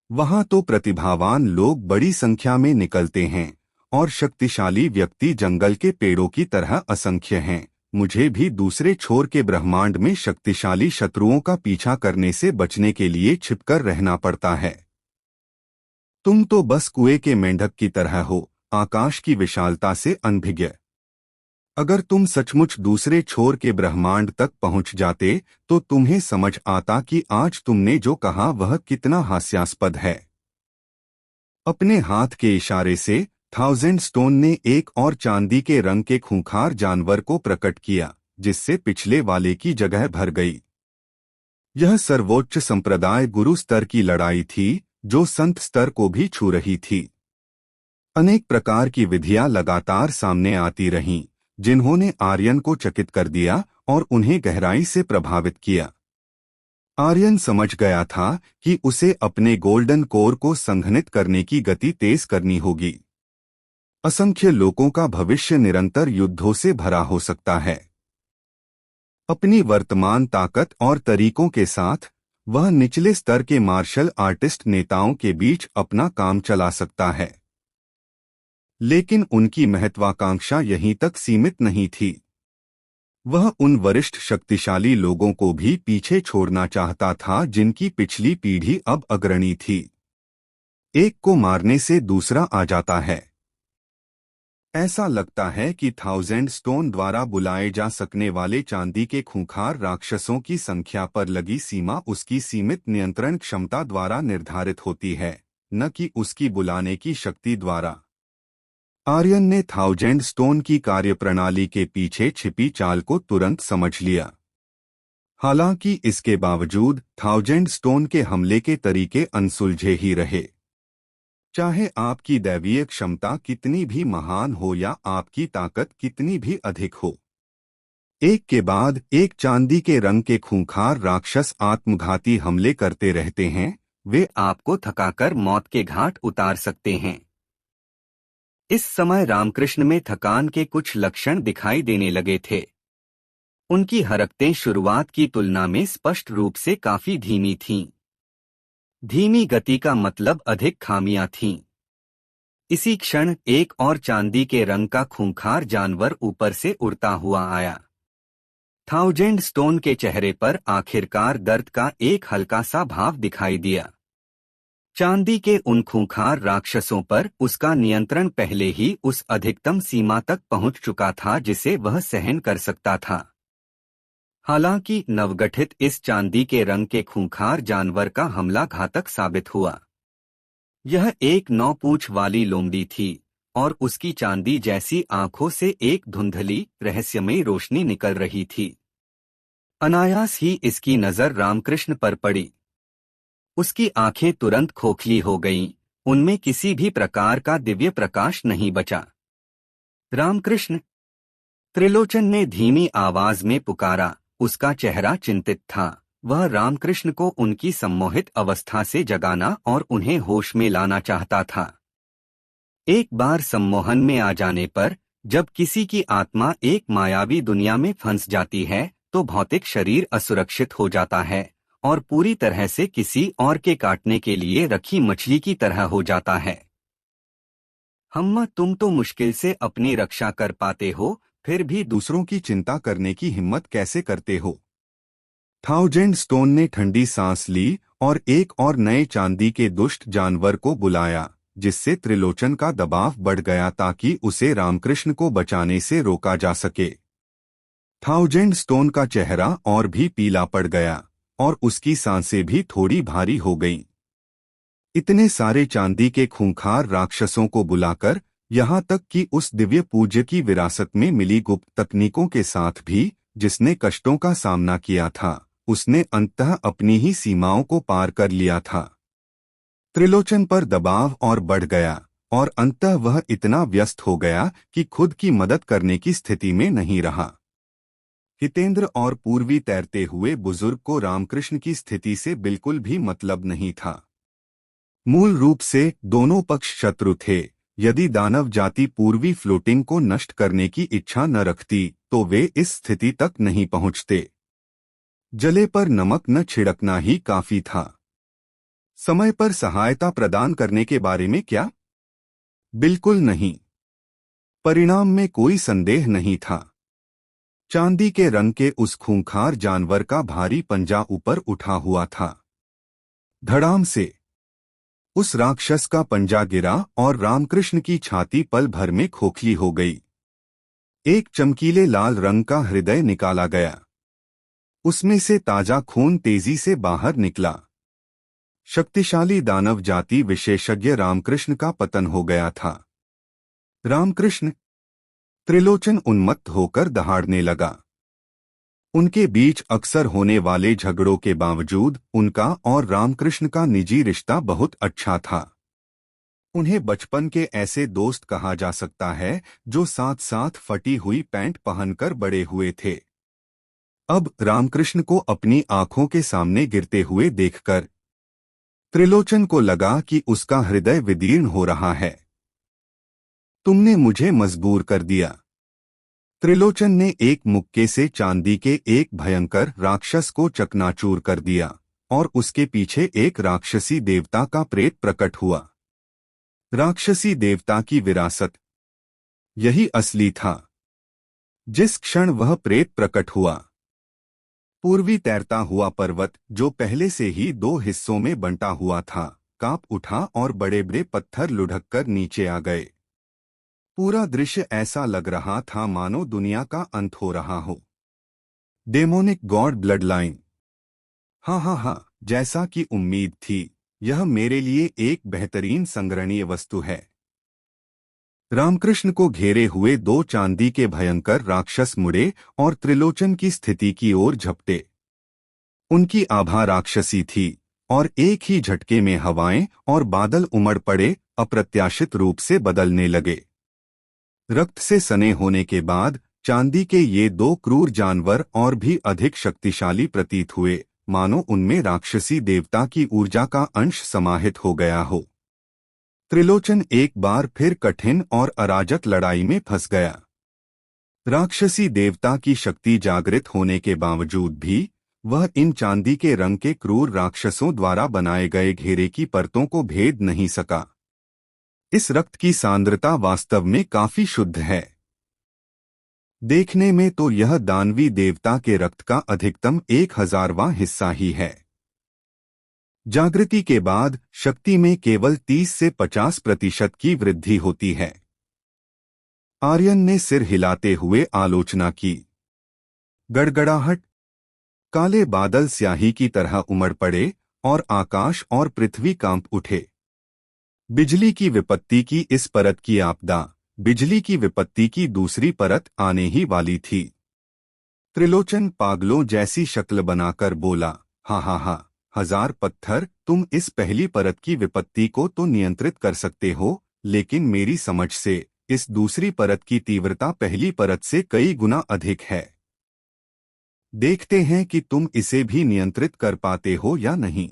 [SPEAKER 3] वहां तो प्रतिभावान लोग बड़ी संख्या में निकलते हैं और शक्तिशाली व्यक्ति जंगल के पेड़ों की तरह असंख्य हैं। मुझे भी दूसरे छोर के ब्रह्मांड में शक्तिशाली शत्रुओं का पीछा करने से बचने के लिए छिपकर रहना पड़ता है। तुम तो बस कुएं के मेंढक की तरह हो, आकाश की विशालता से अनभिज्ञ। अगर तुम सचमुच दूसरे छोर के ब्रह्मांड तक पहुंच जाते तो तुम्हें समझ आता कि आज तुमने जो कहा वह कितना हास्यास्पद है। अपने हाथ के इशारे से 1000 स्टोन ने एक और चांदी के रंग के खूंखार जानवर को प्रकट किया, जिससे पिछले वाले की जगह भर गई। यह सर्वोच्च संप्रदाय गुरु स्तर की लड़ाई थी, जो संत स्तर को भी छू रही थी। अनेक प्रकार की विधियां लगातार सामने आती रहीं, जिन्होंने आर्यन को चकित कर दिया और उन्हें गहराई से प्रभावित किया। आर्यन समझ गया था कि उसे अपने गोल्डन कोर को संघनित करने की गति तेज करनी होगी। असंख्य लोगों का भविष्य निरंतर युद्धों से भरा हो सकता है। अपनी वर्तमान ताकत और तरीकों के साथ वह निचले स्तर के मार्शल आर्टिस्ट नेताओं के बीच अपना काम चला सकता है। लेकिन उनकी महत्वाकांक्षा यहीं तक सीमित नहीं थी। वह उन वरिष्ठ शक्तिशाली लोगों को भी पीछे छोड़ना चाहता था जिनकी पिछली पीढ़ी अब अग्रणी थी। एक को मारने से दूसरा आ जाता है। ऐसा लगता है कि 1000 स्टोन द्वारा बुलाए जा सकने वाले चांदी के खूंखार राक्षसों की संख्या पर लगी सीमा उसकी सीमित नियंत्रण क्षमता द्वारा निर्धारित होती है, न कि उसकी बुलाने की शक्ति द्वारा। आर्यन ने 1000 स्टोन की कार्यप्रणाली के पीछे छिपी चाल को तुरंत समझ लिया। हालांकि इसके बावजूद 1000 स्टोन के हमले के तरीके अनसुलझे ही रहे। चाहे आपकी दैवीय क्षमता कितनी भी महान हो या आपकी ताकत कितनी भी अधिक हो, एक के बाद एक चांदी के रंग के खूंखार राक्षस आत्मघाती हमले करते रहते हैं। वे आपको थकाकर मौत के घाट उतार सकते हैं। इस समय रामकृष्ण में थकान के कुछ लक्षण दिखाई देने लगे थे। उनकी हरकतें शुरुआत की तुलना में स्पष्ट रूप से काफी धीमी थीं। धीमी गति का मतलब अधिक खामियां थीं। इसी क्षण एक और चांदी के रंग का खूंखार जानवर ऊपर से उड़ता हुआ आया। 1000 स्टोन के चेहरे पर आखिरकार दर्द का एक हल्का सा भाव दिखाई दिया। चांदी के उन खूंखार राक्षसों पर उसका नियंत्रण पहले ही उस अधिकतम सीमा तक पहुंच चुका था जिसे वह सहन कर सकता था। हालांकि नवगठित इस चांदी के रंग के खूंखार जानवर का हमला घातक साबित हुआ। यह एक 9 पूंछ वाली लोमड़ी थी और उसकी चांदी जैसी आंखों से एक धुंधली रहस्यमयी रोशनी निकल रही थी। अनायास ही इसकी नजर रामकृष्ण पर पड़ी। उसकी आंखें तुरंत खोखली हो गईं, उनमें किसी भी प्रकार का दिव्य प्रकाश नहीं बचा। रामकृष्ण! त्रिलोचन ने धीमी आवाज में पुकारा। उसका चेहरा चिंतित था,
[SPEAKER 2] वह रामकृष्ण को उनकी सम्मोहित अवस्था से जगाना और उन्हें होश में लाना चाहता था। एक बार सम्मोहन में आ जाने पर जब किसी की आत्मा एक मायावी दुनिया में फंस जाती है तो भौतिक शरीर असुरक्षित हो जाता है और पूरी तरह से किसी और के काटने के लिए रखी मछली की तरह हो जाता है। तुम तो मुश्किल से अपनी रक्षा कर पाते हो, फिर भी
[SPEAKER 3] दूसरों की चिंता करने की हिम्मत कैसे करते हो? थाउजेंड स्टोन ने ठंडी सांस ली और एक और नए चांदी के दुष्ट जानवर को बुलाया, जिससे त्रिलोचन का दबाव बढ़ गया ताकि उसे रामकृष्ण को बचाने से रोका जा सके। थाउजेंड स्टोन का चेहरा और भी पीला पड़ गया और उसकी सांसें भी थोड़ी भारी हो गईं। इतने सारे चांदी के खूंखार राक्षसों को बुलाकर, यहाँ तक कि उस दिव्य पूज्य की विरासत में मिली गुप्त तकनीकों के साथ भी, जिसने कष्टों का सामना किया था, उसने अंततः अपनी ही सीमाओं को पार कर लिया था। त्रिलोचन पर दबाव और बढ़ गया और अंततः वह इतना व्यस्त हो गया कि खुद की मदद करने की स्थिति में नहीं रहा। हितेंद्र और पूर्वी तैरते हुए बुजुर्ग को रामकृष्ण की स्थिति से बिल्कुल भी मतलब नहीं था। मूल रूप से दोनों पक्ष शत्रु थे। यदि दानव जाति पूर्वी फ्लोटिंग को नष्ट करने की इच्छा न रखती तो वे इस स्थिति तक नहीं पहुंचते। जले पर नमक न छिड़कना ही काफी था। समय पर सहायता प्रदान करने के बारे में क्या? बिल्कुल नहीं। परिणाम में कोई संदेह नहीं था। चांदी के रंग के उस खूंखार जानवर का भारी पंजा ऊपर उठा हुआ था। धड़ाम से उस राक्षस का पंजा गिरा और रामकृष्ण की छाती पल भर में खोखली हो गई। एक चमकीले लाल रंग का हृदय निकाला गया। उसमें से ताजा खून तेजी से बाहर निकला। शक्तिशाली दानव जाति विशेषज्ञ रामकृष्ण का पतन हो गया था। रामकृष्ण। त्रिलोचन उन्मत्त होकर दहाड़ने लगा। उनके बीच अक्सर होने वाले झगड़ों के बावजूद उनका और रामकृष्ण का निजी रिश्ता बहुत अच्छा था। उन्हें बचपन के ऐसे दोस्त कहा जा सकता है जो साथ साथ फटी हुई पैंट पहनकर बड़े हुए थे। अब रामकृष्ण को अपनी आंखों के सामने गिरते हुए देखकर त्रिलोचन को लगा कि उसका हृदय विदीर्ण हो रहा है। तुमने मुझे मजबूर कर दिया। त्रिलोचन ने एक मुक्के से चांदी के एक भयंकर राक्षस को चकनाचूर कर दिया और उसके पीछे एक राक्षसी देवता का प्रेत प्रकट हुआ। राक्षसी देवता की विरासत, यही असली था। जिस क्षण वह प्रेत प्रकट हुआ, पूर्वी तैरता हुआ पर्वत, जो पहले से ही दो हिस्सों में बंटा हुआ था, कांप उठा और बड़े बड़े पत्थर लुढ़ककर नीचे आ गए। पूरा दृश्य ऐसा लग रहा था मानो दुनिया का अंत हो रहा हो। Demonic God blood line. हाँ, जैसा कि उम्मीद थी, यह मेरे लिए एक बेहतरीन संग्रहणीय वस्तु है। रामकृष्ण को घेरे हुए दो चांदी के भयंकर राक्षस मुड़े और त्रिलोचन की स्थिति की ओर झपटे। उनकी आभा राक्षसी थी और एक ही झटके में हवाएं और बादल उमड़ पड़े, अप्रत्याशित रूप से बदलने लगे। रक्त से सने होने के बाद चांदी के ये दो क्रूर जानवर और भी अधिक शक्तिशाली प्रतीत हुए, मानो उनमें राक्षसी देवता की ऊर्जा का अंश समाहित हो गया हो। त्रिलोचन एक बार फिर कठिन और अराजक लड़ाई में फंस गया। राक्षसी देवता की शक्ति जागृत होने के बावजूद भी वह इन चांदी के रंग के क्रूर राक्षसों द्वारा बनाए गए घेरे की परतों को भेद नहीं सका। इस रक्त की सांद्रता वास्तव में काफी शुद्ध है। देखने में तो यह दानवी देवता के रक्त का अधिकतम 1000वां हिस्सा ही है। जागृति के बाद शक्ति में केवल 30 से 50% की वृद्धि होती है। आर्यन ने सिर हिलाते हुए आलोचना की। गड़गड़ाहट। काले बादल स्याही की तरह उमड़ पड़े और आकाश और पृथ्वी कांप उठे। बिजली की विपत्ति की इस परत की आपदा, बिजली की विपत्ति की दूसरी परत आने ही वाली थी। त्रिलोचन पागलों जैसी शक्ल बनाकर बोला, हा, 1000 पत्थर, तुम इस पहली परत की विपत्ति को तो नियंत्रित कर सकते हो, लेकिन मेरी समझ से इस दूसरी परत की तीव्रता पहली परत से कई गुना अधिक है। देखते हैं कि तुम इसे भी नियंत्रित कर पाते हो या नहीं।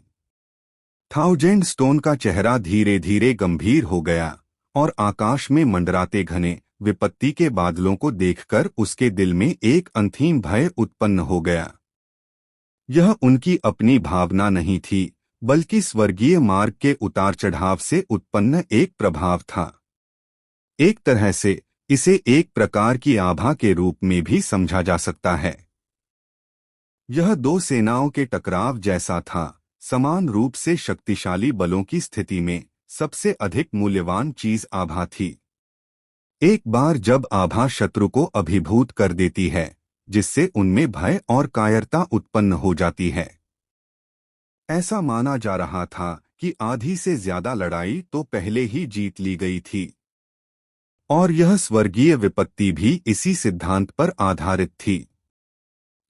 [SPEAKER 3] थाउजेंड स्टोन का चेहरा धीरे धीरे गंभीर हो गया और आकाश में मंडराते घने विपत्ति के बादलों को देखकर उसके दिल में एक अंतहीन भय उत्पन्न हो गया। यह उनकी अपनी भावना नहीं थी, बल्कि स्वर्गीय मार्ग के उतार चढ़ाव से उत्पन्न एक प्रभाव था। एक तरह से इसे एक प्रकार की आभा के रूप में भी समझा जा सकता है। यह दो सेनाओं के टकराव जैसा था, समान रूप से शक्तिशाली बलों की स्थिति में सबसे अधिक मूल्यवान चीज आभा थी। एक बार जब आभा शत्रु को अभिभूत कर देती है, जिससे उनमें भय और कायरता उत्पन्न हो जाती है। ऐसा माना जा रहा था कि आधी से ज्यादा लड़ाई तो पहले ही जीत ली गई थी, और यह स्वर्गीय विपत्ति भी इसी सिद्धांत पर आधारित थी।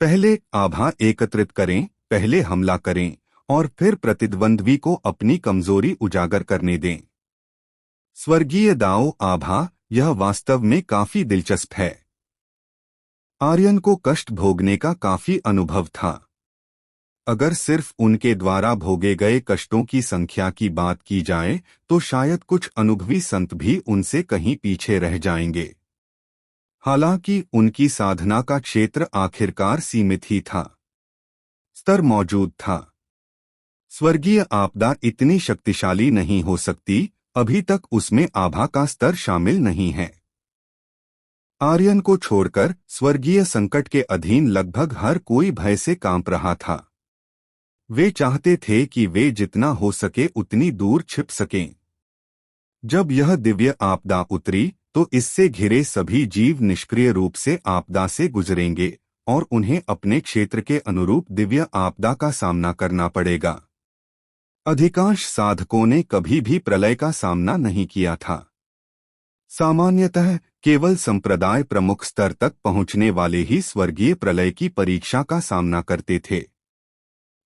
[SPEAKER 3] पहले आभा एकत्रित करें, पहले हमला करें और फिर प्रतिद्वंद्वी को अपनी कमजोरी उजागर करने दें। स्वर्गीय दाओ आभा, यह वास्तव में काफी दिलचस्प है। आर्यन को कष्ट भोगने का काफी अनुभव था। अगर सिर्फ उनके द्वारा भोगे गए कष्टों की संख्या की बात की जाए तो शायद कुछ अनुभवी संत भी उनसे कहीं पीछे रह जाएंगे। हालांकि उनकी साधना का क्षेत्र आखिरकार सीमित ही था। स्तर मौजूद था। स्वर्गीय आपदा इतनी शक्तिशाली नहीं हो सकती, अभी तक उसमें आभा का स्तर शामिल नहीं है। आर्यन को छोड़कर स्वर्गीय संकट के अधीन लगभग हर कोई भय से कांप रहा था। वे चाहते थे कि वे जितना हो सके उतनी दूर छिप सकें। जब यह दिव्य आपदा उतरी तो इससे घिरे सभी जीव निष्क्रिय रूप से आपदा से गुजरेंगे और उन्हें अपने क्षेत्र के अनुरूप दिव्य आपदा का सामना करना पड़ेगा। अधिकांश साधकों ने कभी भी प्रलय का सामना नहीं किया था। सामान्यतः केवल संप्रदाय प्रमुख स्तर तक पहुंचने वाले ही स्वर्गीय प्रलय की परीक्षा का सामना करते थे।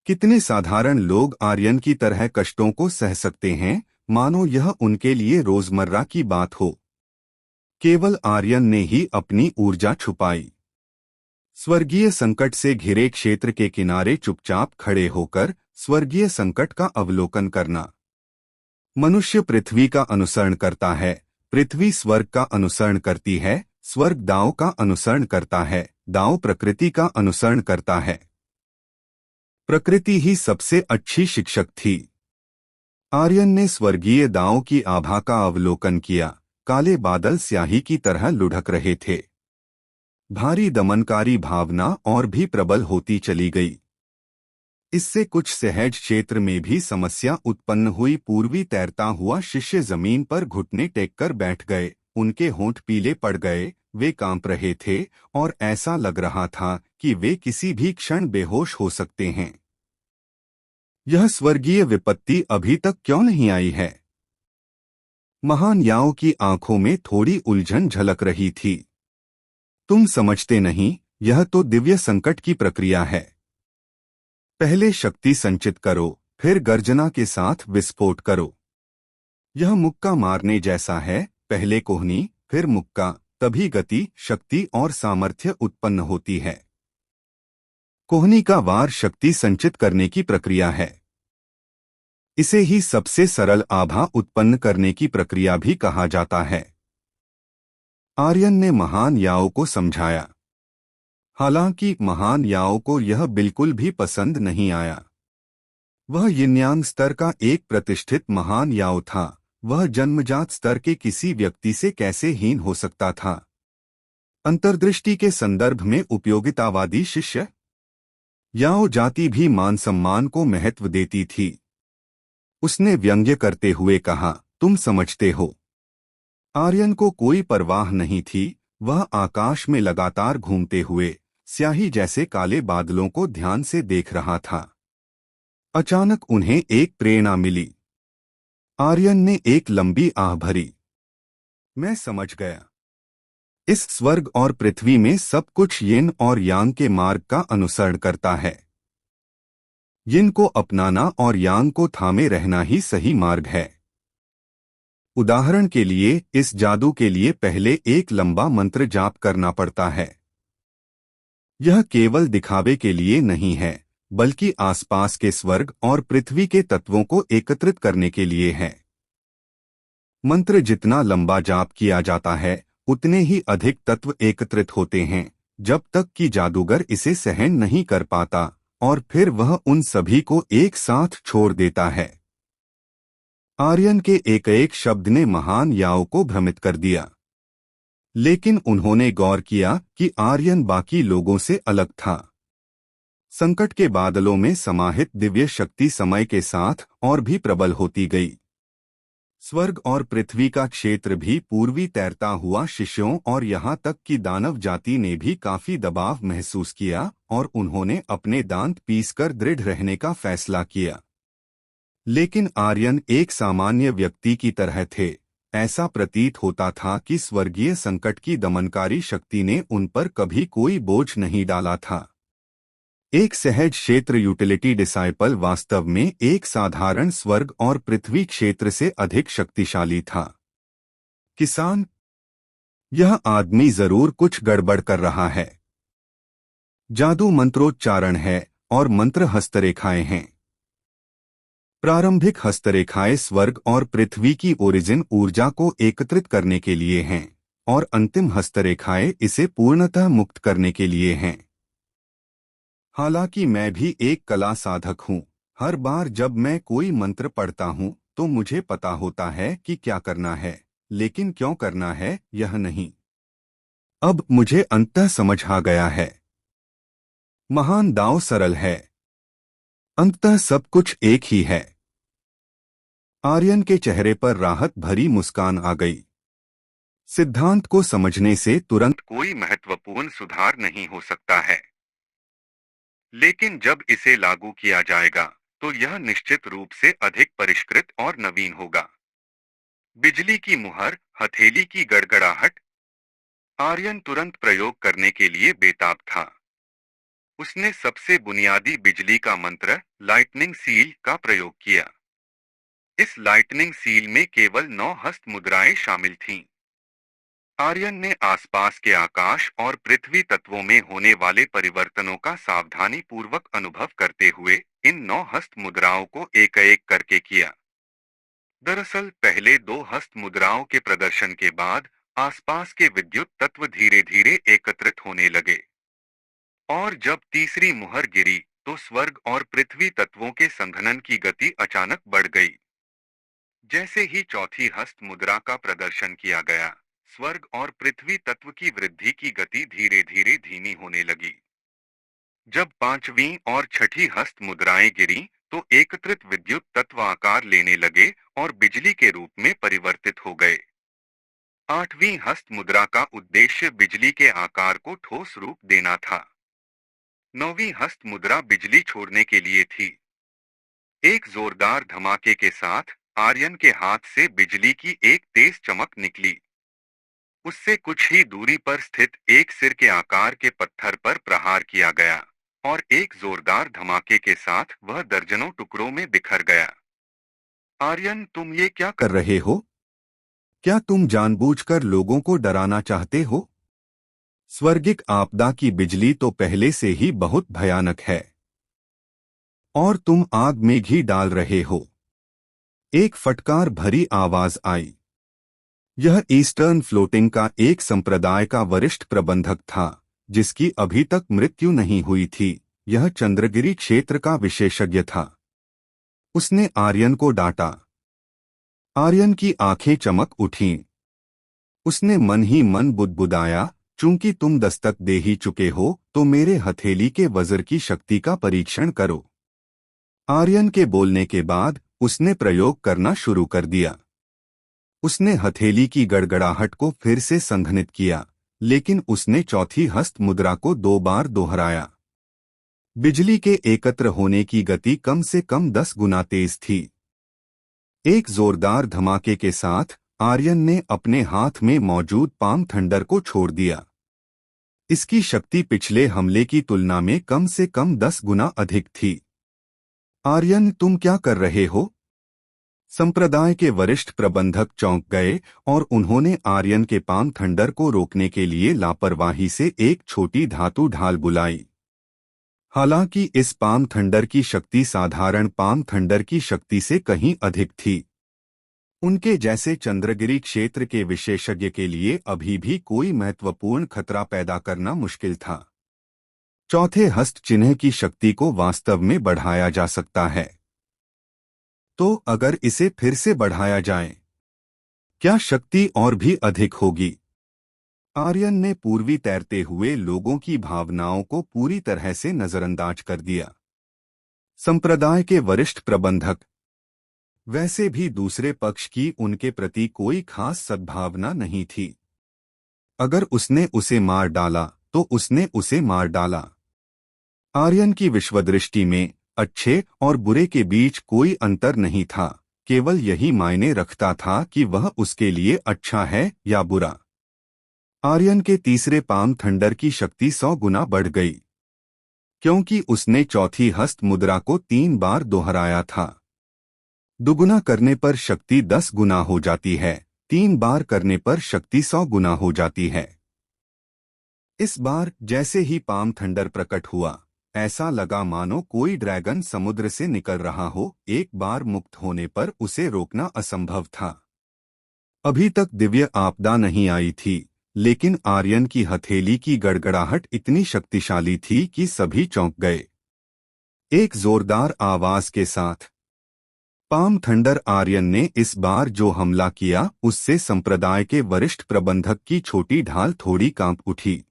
[SPEAKER 3] कितने साधारण लोग आर्यन की तरह कष्टों को सह सकते हैं, मानो यह उनके लिए रोजमर्रा की बात हो। केवल आर्यन ने ही अपनी ऊर्जा छुपाई। स्वर्गीय संकट से घिरे क्षेत्र के किनारे चुपचाप खड़े होकर स्वर्गीय संकट का अवलोकन करना। मनुष्य पृथ्वी का अनुसरण करता है, पृथ्वी स्वर्ग का अनुसरण करती है, स्वर्ग दाओ का अनुसरण करता है, दाओ प्रकृति का अनुसरण करता है। प्रकृति ही सबसे अच्छी शिक्षक थी। आर्यन ने स्वर्गीय दाओ की आभा का अवलोकन किया। काले बादल स्याही की तरह लुढ़क रहे थे। भारी दमनकारी भावना और भी प्रबल होती चली गई। इससे कुछ सहज क्षेत्र में भी समस्या उत्पन्न हुई। पूर्वी तैरता हुआ शिष्य जमीन पर घुटने टेककर बैठ गए। उनके होंठ पीले पड़ गए, वे कांप रहे थे और ऐसा लग रहा था कि वे किसी भी क्षण बेहोश हो सकते हैं। यह स्वर्गीय विपत्ति अभी तक क्यों नहीं आई है? महान याओ की आंखों में थोड़ी उलझन झलक रही थी। तुम समझते नहीं, यह तो दिव्य संकट की प्रक्रिया है। पहले शक्ति संचित करो, फिर गर्जना के साथ विस्फोट करो। यह मुक्का मारने जैसा है, पहले कोहनी, फिर मुक्का, तभी गति, शक्ति और सामर्थ्य उत्पन्न होती है। कोहनी का वार शक्ति संचित करने की प्रक्रिया है। इसे ही सबसे सरल आभा उत्पन्न करने की प्रक्रिया भी कहा जाता है। आर्यन ने महान याओ को समझाया। हालांकि महान याओ को यह बिल्कुल भी पसंद नहीं आया। वह यिनयांग स्तर का एक प्रतिष्ठित महान याओ था। वह जन्मजात स्तर के किसी व्यक्ति से कैसे हीन हो सकता था? अंतर्दृष्टि के संदर्भ में उपयोगितावादी शिष्य। याओ जाति भी मान सम्मान को महत्व देती थी। उसने व्यंग्य करते हुए कहा, तुम समझते हो। आर्यन को कोई परवाह नहीं थी। वह आकाश में लगातार घूमते हुए स्याही जैसे काले बादलों को ध्यान से देख रहा था। अचानक उन्हें एक प्रेरणा मिली। आर्यन ने एक लंबी आह भरी। मैं समझ गया। इस स्वर्ग और पृथ्वी में सब कुछ यिन और यांग के मार्ग का अनुसरण करता है। यिन को अपनाना और यांग को थामे रहना ही सही मार्ग है। उदाहरण के लिए, इस जादू के लिए पहले एक लंबा मंत्र जाप करना पड़ता है। यह केवल दिखावे के लिए नहीं है, बल्कि आसपास के स्वर्ग और पृथ्वी के तत्वों को एकत्रित करने के लिए है। मंत्र जितना लंबा जाप किया जाता है, उतने ही अधिक तत्व एकत्रित होते हैं, जब तक कि जादूगर इसे सहन नहीं कर पाता और फिर वह उन सभी को एक साथ छोड़ देता है। आर्यन के एक एक शब्द ने महान याओ को भ्रमित कर दिया, लेकिन उन्होंने गौर किया कि आर्यन बाकी लोगों से अलग था। संकट के बादलों में समाहित दिव्य शक्ति समय के साथ और भी प्रबल होती गई। स्वर्ग और पृथ्वी का क्षेत्र भी पूर्वी तैरता हुआ शिष्यों और यहाँ तक कि दानव जाति ने भी काफी दबाव महसूस किया और उन्होंने अपने दांत पीसकर दृढ़ रहने का फैसला किया। लेकिन आर्यन एक सामान्य व्यक्ति की तरह थे। ऐसा प्रतीत होता था कि स्वर्गीय संकट की दमनकारी शक्ति ने उन पर कभी कोई बोझ नहीं डाला था। एक सहज क्षेत्र यूटिलिटी डिसाइपल वास्तव में एक साधारण स्वर्ग और पृथ्वी क्षेत्र से अधिक शक्तिशाली था। किसान, यह आदमी जरूर कुछ गड़बड़ कर रहा है। जादू मंत्रोच्चारण है और मंत्र हस्तरेखाएं हैं। प्रारंभिक हस्तरेखाएं स्वर्ग और पृथ्वी की ओरिजिन ऊर्जा को एकत्रित करने के लिए हैं और अंतिम हस्तरेखाएं इसे पूर्णतः मुक्त करने के लिए हैं। हालांकि मैं भी एक कला साधक हूँ, हर बार जब मैं कोई मंत्र पढ़ता हूँ तो मुझे पता होता है कि क्या करना है, लेकिन क्यों करना है यह नहीं। अब मुझे अंततः समझ आ गया है। महान दाव सरल है, अंततः सब कुछ एक ही है। आर्यन के चेहरे पर राहत भरी मुस्कान आ गई। सिद्धांत को समझने से तुरंत कोई महत्वपूर्ण सुधार नहीं हो सकता है, लेकिन जब इसे लागू किया जाएगा तो यह निश्चित रूप से अधिक परिष्कृत और नवीन होगा। बिजली की मुहर, हथेली की गड़गड़ाहट। आर्यन तुरंत प्रयोग करने के लिए बेताब था। उसने सबसे बुनियादी बिजली का मंत्र लाइटनिंग सील का प्रयोग किया। इस लाइटनिंग सील में केवल 9 हस्त मुद्राएं शामिल थीं। आर्यन ने आसपास के आकाश और पृथ्वी तत्वों में होने वाले परिवर्तनों का सावधानी पूर्वक अनुभव करते हुए इन 9 हस्त मुद्राओं को एक एक करके किया। दरअसल पहले 2 हस्त मुद्राओं के प्रदर्शन के बाद आसपास के विद्युत तत्व धीरे धीरे एकत्रित होने लगे और जब तीसरी मुहर गिरी तो स्वर्ग और पृथ्वी तत्वों के संघनन की गति अचानक बढ़ गई। जैसे ही चौथी हस्त मुद्रा का प्रदर्शन किया गया, स्वर्ग और पृथ्वी तत्व की वृद्धि की गति धीरे धीरे धीमी होने लगी। जब पांचवीं और छठी हस्त मुद्राएं गिरी तो एकत्रित विद्युत तत्व आकार लेने लगे और बिजली के रूप में परिवर्तित हो गए। आठवीं हस्त मुद्रा का उद्देश्य बिजली के आकार को ठोस रूप देना था। नौवीं हस्त मुद्रा बिजली छोड़ने के लिए थी। एक जोरदार धमाके के साथ आर्यन के हाथ से बिजली की एक तेज चमक निकली। उससे कुछ ही दूरी पर स्थित एक सिर के आकार के पत्थर पर प्रहार किया गया और एक जोरदार धमाके के साथ वह दर्जनों टुकड़ों में बिखर गया। आर्यन, तुम ये क्या कर रहे हो? क्या तुम जानबूझकर लोगों को डराना चाहते हो? स्वर्गिक आपदा की बिजली तो पहले से ही बहुत भयानक है और तुम आग में घी डाल रहे हो। एक फटकार भरी आवाज आई। यह ईस्टर्न फ्लोटिंग का एक संप्रदाय का वरिष्ठ प्रबंधक था, जिसकी अभी तक मृत्यु नहीं हुई थी। यह चंद्रगिरी क्षेत्र का विशेषज्ञ था। उसने आर्यन को डांटा। आर्यन की आंखें चमक उठीं। उसने मन ही मन बुदबुदाया, चूंकि तुम दस्तक दे ही चुके हो तो मेरे हथेली के वज्र की शक्ति का परीक्षण करो। आर्यन के बोलने के बाद उसने प्रयोग करना शुरू कर दिया। उसने हथेली की गड़गड़ाहट को फिर से संघनित किया, लेकिन उसने चौथी हस्त मुद्रा को 2 बार दोहराया। बिजली के एकत्र होने की गति कम से कम 10 गुना तेज थी। एक जोरदार धमाके के साथ आर्यन ने अपने हाथ में मौजूद पाम थंडर को छोड़ दिया। इसकी शक्ति पिछले हमले की तुलना में कम से कम 10 गुना अधिक थी। आर्यन, तुम क्या कर रहे हो? संप्रदाय के वरिष्ठ प्रबंधक चौंक गए और उन्होंने आर्यन के पाम थंडर को रोकने के लिए लापरवाही से एक छोटी धातु ढाल बुलाई। हालांकि इस पाम थंडर की शक्ति साधारण पाम थंडर की शक्ति से कहीं अधिक थी। उनके जैसे चंद्रगिरी क्षेत्र के विशेषज्ञ के लिए अभी भी कोई महत्वपूर्ण खतरा पैदा करना मुश्किल था। चौथे हस्त चिन्ह की शक्ति को वास्तव में बढ़ाया जा सकता है। तो अगर इसे फिर से बढ़ाया जाए, क्या शक्ति और भी अधिक होगी? आर्यन ने पूर्वी तैरते हुए लोगों की भावनाओं को पूरी तरह से नजरअंदाज कर दिया। संप्रदाय के वरिष्ठ प्रबंधक, वैसे भी दूसरे पक्ष की उनके प्रति कोई खास सद्भावना नहीं थी। अगर उसने उसे मार डाला तो उसने उसे मार डाला। आर्यन की विश्वदृष्टि में अच्छे और बुरे के बीच कोई अंतर नहीं था, केवल यही मायने रखता था कि वह उसके लिए अच्छा है या बुरा। आर्यन के तीसरे पाम थंडर की शक्ति 100 गुना बढ़ गई, क्योंकि उसने चौथी हस्त मुद्रा को 3 बार दोहराया था। दुगुना करने पर शक्ति 10 गुना हो जाती है, 3 बार करने पर शक्ति 100 गुना हो जाती है। इस बार जैसे ही पाम थंडर प्रकट हुआ, ऐसा लगा मानो कोई ड्रैगन समुद्र से निकल रहा हो। एक बार मुक्त होने पर उसे रोकना असंभव था। अभी तक दिव्य आपदा नहीं आई थी, लेकिन आर्यन की हथेली की गड़गड़ाहट इतनी शक्तिशाली थी कि सभी चौंक गए। एक जोरदार आवाज के साथ पाम थंडर आर्यन ने इस बार जो हमला किया, उससे संप्रदाय के वरिष्ठ प्रबंधक की छोटी ढाल थोड़ी कांप उठी।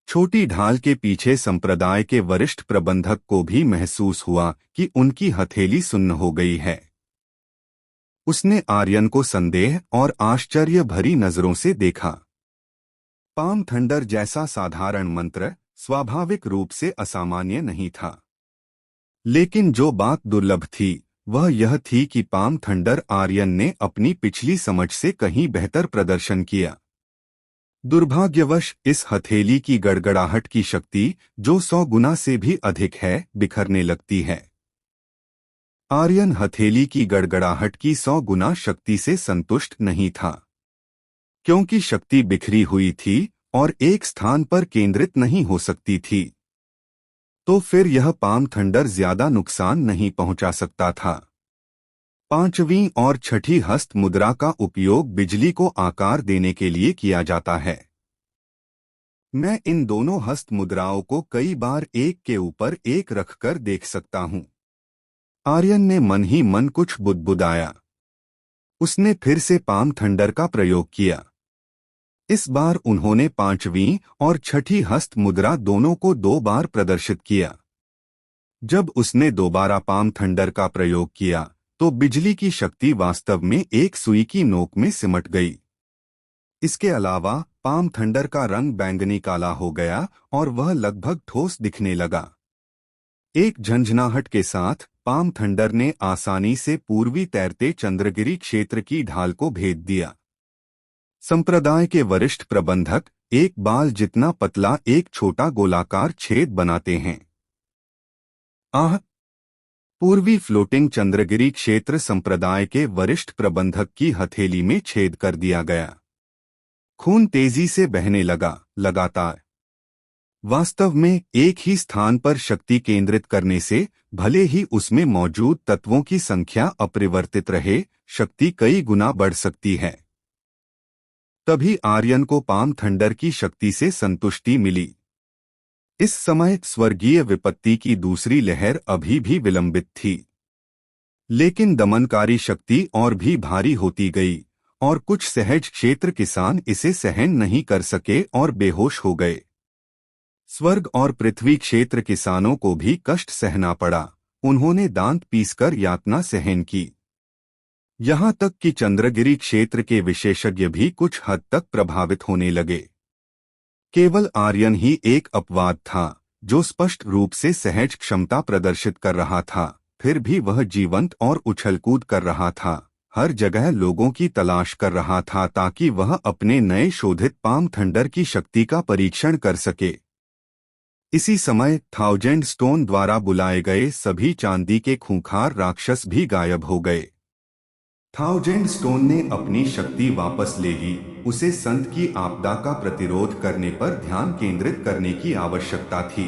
[SPEAKER 3] छोटी ढाल के पीछे संप्रदाय के वरिष्ठ प्रबंधक को भी महसूस हुआ कि उनकी हथेली सुन्न हो गई है। उसने आर्यन को संदेह और आश्चर्य भरी नजरों से देखा। पाम थंडर जैसा साधारण मंत्र स्वाभाविक रूप से असामान्य नहीं था, लेकिन जो बात दुर्लभ थी वह यह थी कि पाम थंडर आर्यन ने अपनी पिछली समझ से कहीं बेहतर प्रदर्शन किया। दुर्भाग्यवश इस हथेली की गड़गड़ाहट की शक्ति, जो 100 गुना से भी अधिक है, बिखरने लगती है। आर्यन हथेली की गड़गड़ाहट की 100 गुना शक्ति से संतुष्ट नहीं था, क्योंकि शक्ति बिखरी हुई थी और एक स्थान पर केंद्रित नहीं हो सकती थी। तो फिर यह पाम थंडर ज्यादा नुकसान नहीं पहुंचा सकता था। पांचवीं और छठी हस्त मुद्रा का उपयोग बिजली को आकार देने के लिए किया जाता है। मैं इन दोनों हस्त मुद्राओं को कई बार एक के ऊपर एक रखकर देख सकता हूं। आर्यन ने मन ही मन कुछ बुदबुदाया। उसने फिर से पाम थंडर का प्रयोग किया। इस बार उन्होंने पांचवीं और छठी हस्त मुद्रा दोनों को 2 बार प्रदर्शित किया। जब उसने दोबारा पाम थंडर का प्रयोग किया तो बिजली की शक्ति वास्तव में एक सुई की नोक में सिमट गई। इसके अलावा पाम थंडर का रंग बैंगनी काला हो गया और वह लगभग ठोस दिखने लगा। एक झंझनाहट के साथ पाम थंडर ने आसानी से पूर्वी तैरते चंद्रगिरी क्षेत्र की ढाल को भेद दिया। संप्रदाय के वरिष्ठ प्रबंधक एक बाल जितना पतला एक छोटा गोलाकार छेद बनाते हैं। पूर्वी फ्लोटिंग चंद्रगिरी क्षेत्र संप्रदाय के वरिष्ठ प्रबंधक की हथेली में छेद कर दिया गया। खून तेजी से बहने लगा, लगातार। वास्तव में एक ही स्थान पर शक्ति केंद्रित करने से, भले ही उसमें मौजूद तत्वों की संख्या अपरिवर्तित रहे, शक्ति कई गुना बढ़ सकती है। तभी आर्यन को पाम थंडर की शक्ति से संतुष्टि मिली। इस समय स्वर्गीय विपत्ति की दूसरी लहर अभी भी विलंबित थी, लेकिन दमनकारी शक्ति और भी भारी होती गई और कुछ सहज क्षेत्र किसान इसे सहन नहीं कर सके और बेहोश हो गए। स्वर्ग और पृथ्वी क्षेत्र किसानों को भी कष्ट सहना पड़ा। उन्होंने दांत पीसकर यातना सहन की। यहाँ तक कि चंद्रगिरी क्षेत्र के विशेषज्ञ भी कुछ हद तक प्रभावित होने लगे। केवल आर्यन ही एक अपवाद था जो स्पष्ट रूप से सहज क्षमता प्रदर्शित कर रहा था, फिर भी वह जीवंत और उछलकूद कर रहा था, हर जगह लोगों की तलाश कर रहा था ताकि वह अपने नए शोधित पाम थंडर की शक्ति का परीक्षण कर सके। इसी समय 1000 स्टोन द्वारा बुलाए गए सभी चांदी के खूंखार राक्षस भी गायब हो गए। थाउजेंड स्टोन ने अपनी शक्ति वापस ले ली। उसे संत की आपदा का प्रतिरोध करने पर ध्यान केंद्रित करने की आवश्यकता थी।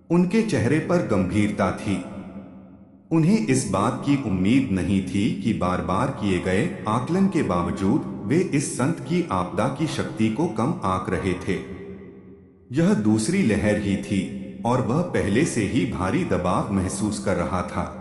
[SPEAKER 3] उनके चेहरे पर गंभीरता थी। उन्हें इस बात की उम्मीद नहीं थी कि बार बार किए गए आकलन के बावजूद वे इस संत की आपदा की शक्ति को कम आंक रहे थे। यह दूसरी लहर ही थी और वह पहले से ही भारी दबाव महसूस कर रहा था।